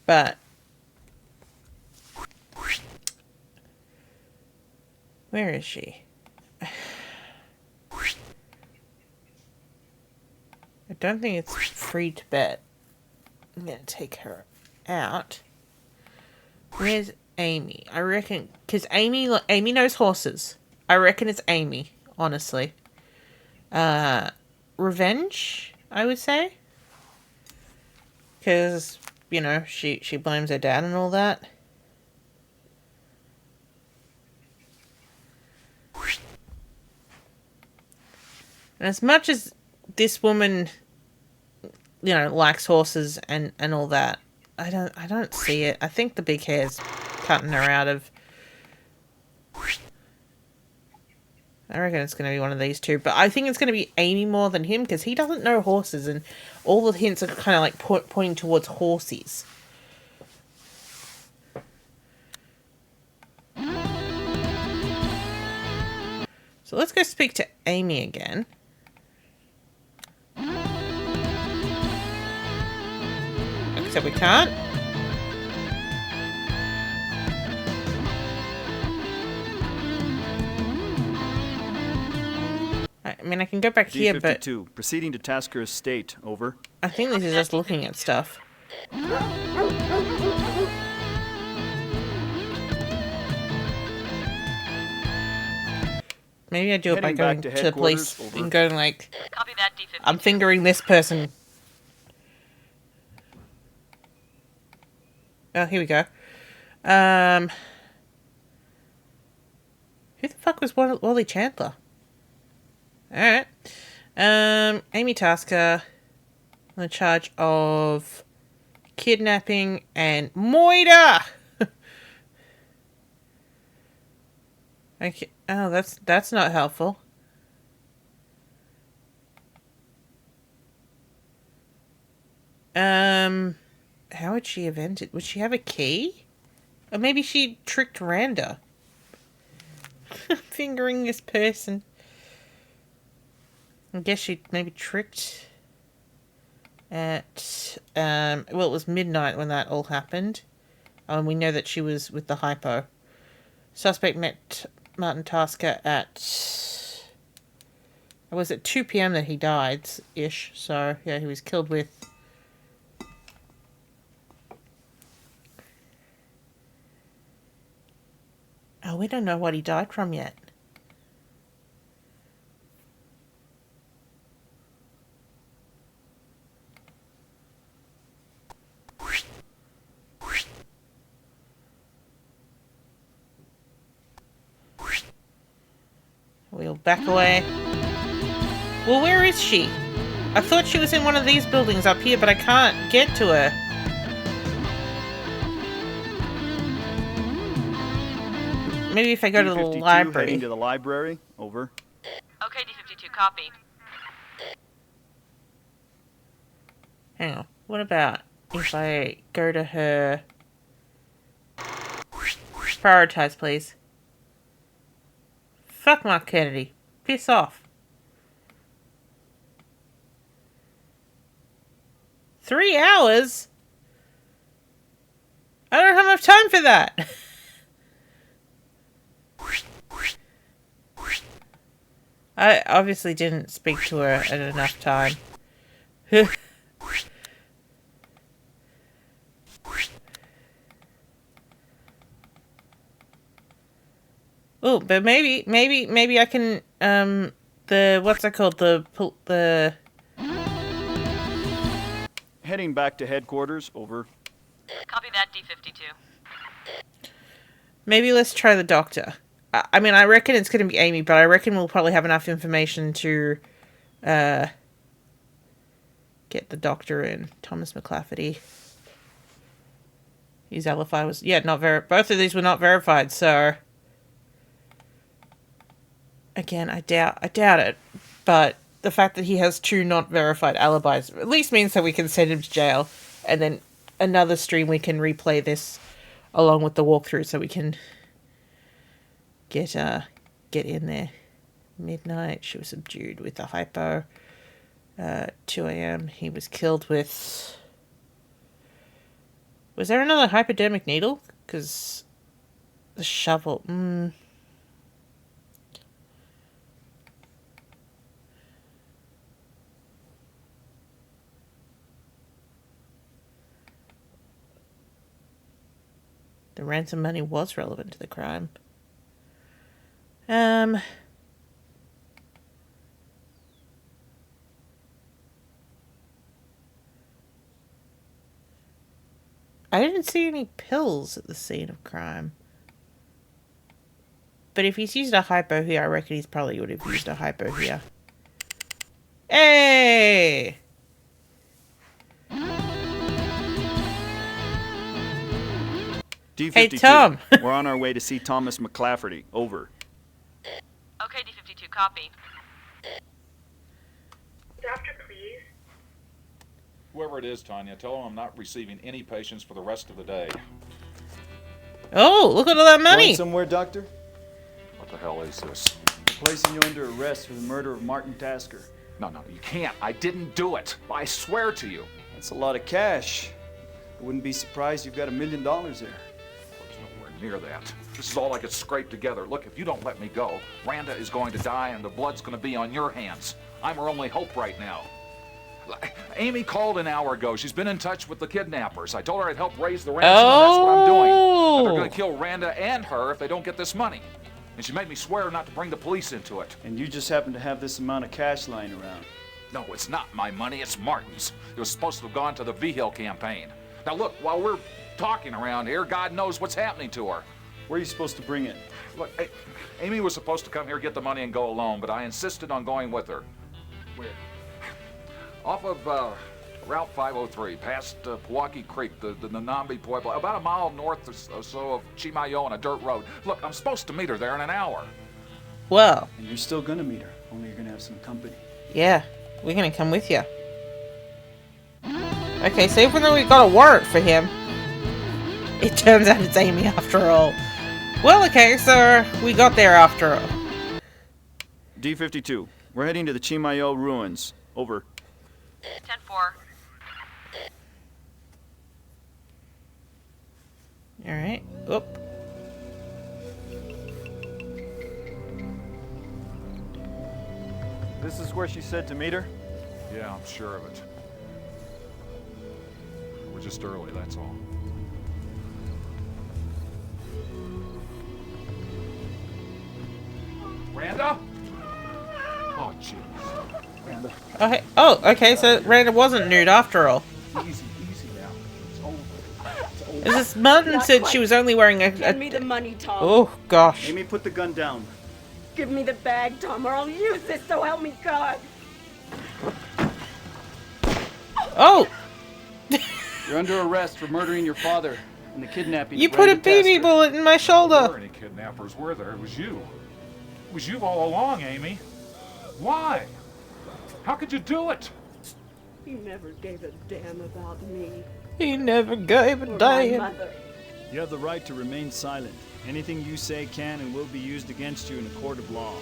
But where is she? I don't think it's free to bet. I'm gonna take her out. Where's Amy? I reckon, because Amy knows horses. I reckon it's Amy, honestly. Revenge, I would say. Because, you know, she blames her dad and all that. And as much as this woman, you know, likes horses and all that, I don't see it. I think the big hair's cutting her out of... I reckon it's going to be one of these two. But I think it's going to be Amy more than him, because he doesn't know horses, and all the hints are kind of like pointing towards horses. So let's go speak to Amy again. Except we can't. I mean, I can go back here, but... D-52, proceeding to Tasker Estate, over. I think this is just looking at stuff. Maybe I do it by going to the police and going like, Copy that, D-52. I'm fingering this person. Oh, here we go. Who the fuck was Wally Chandler? Alright. Amy Tasker on the charge of kidnapping and moida. Okay. Oh, that's not helpful. How would she have ended? Would she have a key? Or maybe she tricked Randa. Fingering this person. I guess she maybe tricked at, well, it was midnight when that all happened. And we know that she was with the hypo. Suspect met Martin Tasker at, was it 2 p.m. that he died-ish, so yeah, he was killed with... Oh, we don't know what he died from yet. We'll back away. Well, where is she? I thought she was in one of these buildings up here, but I can't get to her. Maybe if I go to the library. Heading to the library, over. Okay, D-52, copy. Hang on. What about if I go to her... Prioritize, please. Fuck Mark Kennedy. Piss off. 3 hours? I don't have enough time for that. I obviously didn't speak to her at enough time. Oh, but maybe I can the what's that called, the Heading back to headquarters. Over. Copy that, D-52. maybe let's try the doctor. I mean, I reckon it's going to be Amy, but I reckon we'll probably have enough information to get the doctor in. Thomas McClafferty. His alibi was not both of these were not verified, so again, I doubt it, but the fact that he has 2 not verified alibis at least means that we can send him to jail, and then another stream we can replay this along with the walkthrough, so we can get in there. Midnight, she was subdued with a hypo. 2 a.m. he was killed with. Was there another hypodermic needle? Because the shovel. The ransom money was relevant to the crime. I didn't see any pills at the scene of crime. But if he's used a hypo here, I reckon he's probably would have used a hypo here. Hey! D-52. Hey, Tom. We're on our way to see Thomas McClafferty. Over. Okay, D-52, copy. Doctor, please. Whoever it is, Tanya, tell him I'm not receiving any patients for the rest of the day. Oh, look at all that money. Going somewhere, Doctor? What the hell is this? We're placing you under arrest for the murder of Martin Tasker. No, you can't. I didn't do it. I swear to you. That's a lot of cash. I wouldn't be surprised you've got $1 million there. There's nowhere near that. This is all I could scrape together. Look, if you don't let me go, Randa is going to die and the blood's going to be on your hands. I'm her only hope right now. Amy called an hour ago. She's been in touch with the kidnappers. I told her I'd help raise the ransom, and that's what I'm doing. And they're going to kill Randa and her if they don't get this money. And she made me swear not to bring the police into it. And you just happen to have this amount of cash lying around. No, it's not my money. It's Martin's. It was supposed to have gone to the V-Hill campaign. Now look, while we're talking around here, God knows what's happening to her. Where are you supposed to bring it? Look, Amy was supposed to come here, get the money, and go alone, but I insisted on going with her. Where? Off of Route 503, past Pewaukee Creek, the Nanambi Pueblo, about a mile north or so of Chimayo on a dirt road. Look, I'm supposed to meet her there in an hour. Well. And you're still gonna meet her, only you're gonna have some company. Yeah, we're gonna come with you. Okay, so even though we got a warrant for him, it turns out it's Amy after all. Well, okay, so we got there after all. D-52. We're heading to the Chimayo ruins. Over. 10-4. Alright. Oop. This is where she said to meet her? Yeah, I'm sure of it. We're just early, that's all. Randa? Oh, jeez. Randa. Okay. Oh, okay, so Randa wasn't nude after all. Easy now. It's over. As this Martin said she was only wearing a... Give me the money, Tom. Oh, gosh. Amy, put the gun down. Give me the bag, Tom, or I'll use this, so help me God. Oh! You're under arrest for murdering your father and the kidnapping. You of put a Randa baby Tasker. bullet in my There shoulder. weren't any kidnappers, were there? It was you. It was you all along, Amy. Why? How could you do it? He never gave a damn about me. He never gave a Or my damn. mother. You have the right to remain silent. Anything you say can and will be used against you in a court of law.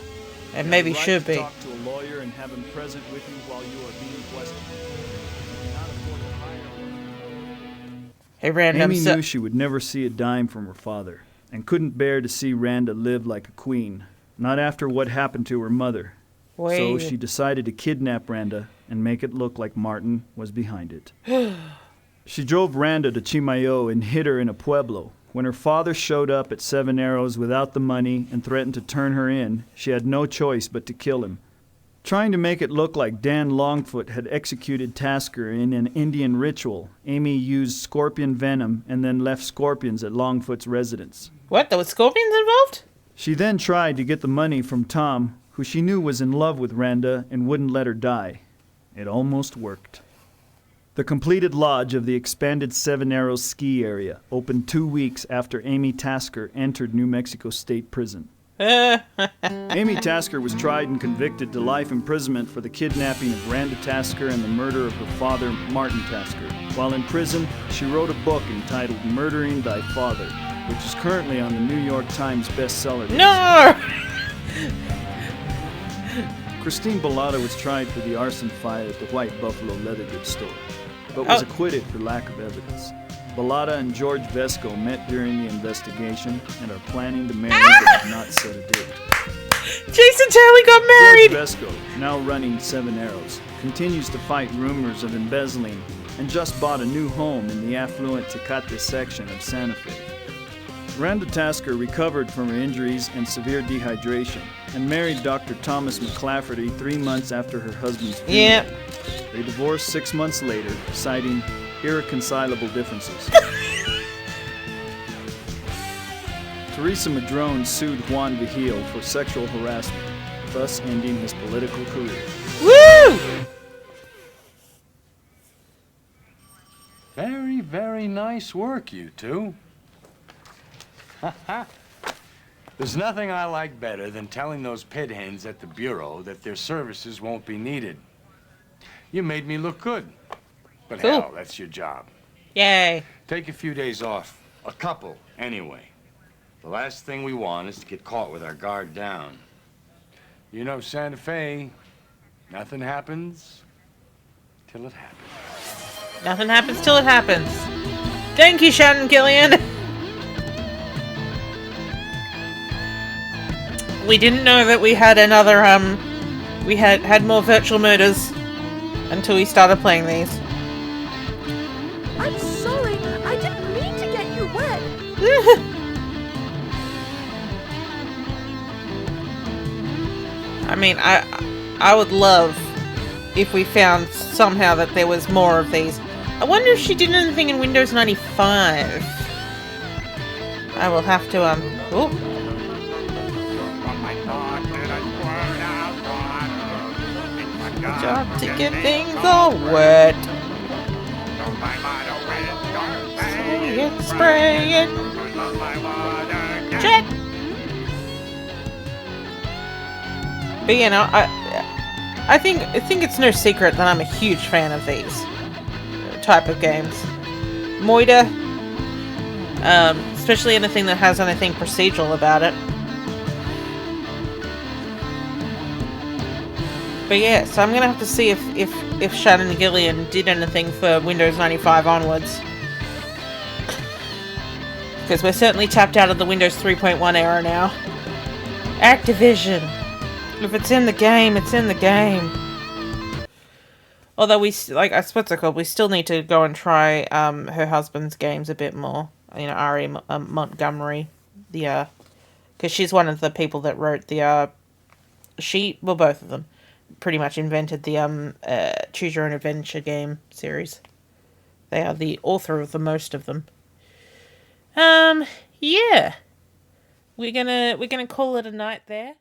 And You maybe have the right should to be. talk to a lawyer and have him present with you while you are being questioned. You cannot afford to hire one. Hey, random. Amy knew she would never see a dime from her father, and couldn't bear to see Randa live like a queen. Not after what happened to her mother. So Wait. she decided to kidnap Randa and make it look like Martin was behind it. She drove Randa to Chimayo and hid her in a pueblo, When her father showed up at Seven Arrows without the money and threatened to turn her in, she had no choice but to kill him. Trying to make it look like Dan Longfoot had executed Tasker in an Indian ritual, Amy used scorpion venom and then left scorpions at Longfoot's residence. What? There were scorpions involved? She then tried to get the money from Tom, who she knew was in love with Randa and wouldn't let her die. It almost worked. The completed lodge of the expanded Seven Arrows ski area opened 2 weeks after Amy Tasker entered New Mexico State Prison. Amy Tasker was tried and convicted to life imprisonment for the kidnapping of Randa Tasker and the murder of her father, Martin Tasker. While in prison, she wrote a book entitled Murdering Thy Father, which is currently on the New York Times bestseller list. No! Christine Bellata was tried for the arson fire at the White Buffalo leather goods store, but was acquitted for lack of evidence. Bellata and George Vesco met during the investigation and are planning to marry but have not set a date. Jason Taylor got married! George Vesco, now running Seven Arrows, continues to fight rumors of embezzling and just bought a new home in the affluent Tecate section of Santa Fe. Randa Tasker recovered from her injuries and severe dehydration and married Dr. Thomas McClafferty 3 months after her husband's funeral. Yep. They divorced 6 months later, citing irreconcilable differences. Teresa Madrone sued Juan Vigil for sexual harassment, thus ending his political career. Woo! Very, very nice work, you two. There's nothing I like better than telling those pit hens at the Bureau that their services won't be needed. You made me look good. But cool. Hell, that's your job. Yay. Take a few days off. A couple, anyway. The last thing we want is to get caught with our guard down. You know Santa Fe, nothing happens till it happens. Nothing happens till it happens. Thank you, Shannon Gillian. We didn't know that we had another, we had more virtual murders until we started playing these. I'm sorry. I didn't mean to get you wet. I mean, I would love if we found somehow that there was more of these. I wonder if she did anything in Windows 95. I will have to, oh. Job to get things all wet. Spray it. Jet. But you know, I think it's no secret that I'm a huge fan of these type of games. Moida, especially anything that has anything procedural about it. But yeah, so I'm gonna have to see if Shannon Gillian did anything for Windows 95 onwards. Because we're certainly tapped out of the Windows 3.1 era now. Activision. If it's in the game, it's in the game. Although we, like, what's it called? We still need to go and try her husband's games a bit more. You know, R.E. Montgomery. Because she's one of the people that wrote the, well, both of them. Pretty much invented the Choose Your Own Adventure game series. They are the author of the most of them. Yeah. We're gonna call it a night there.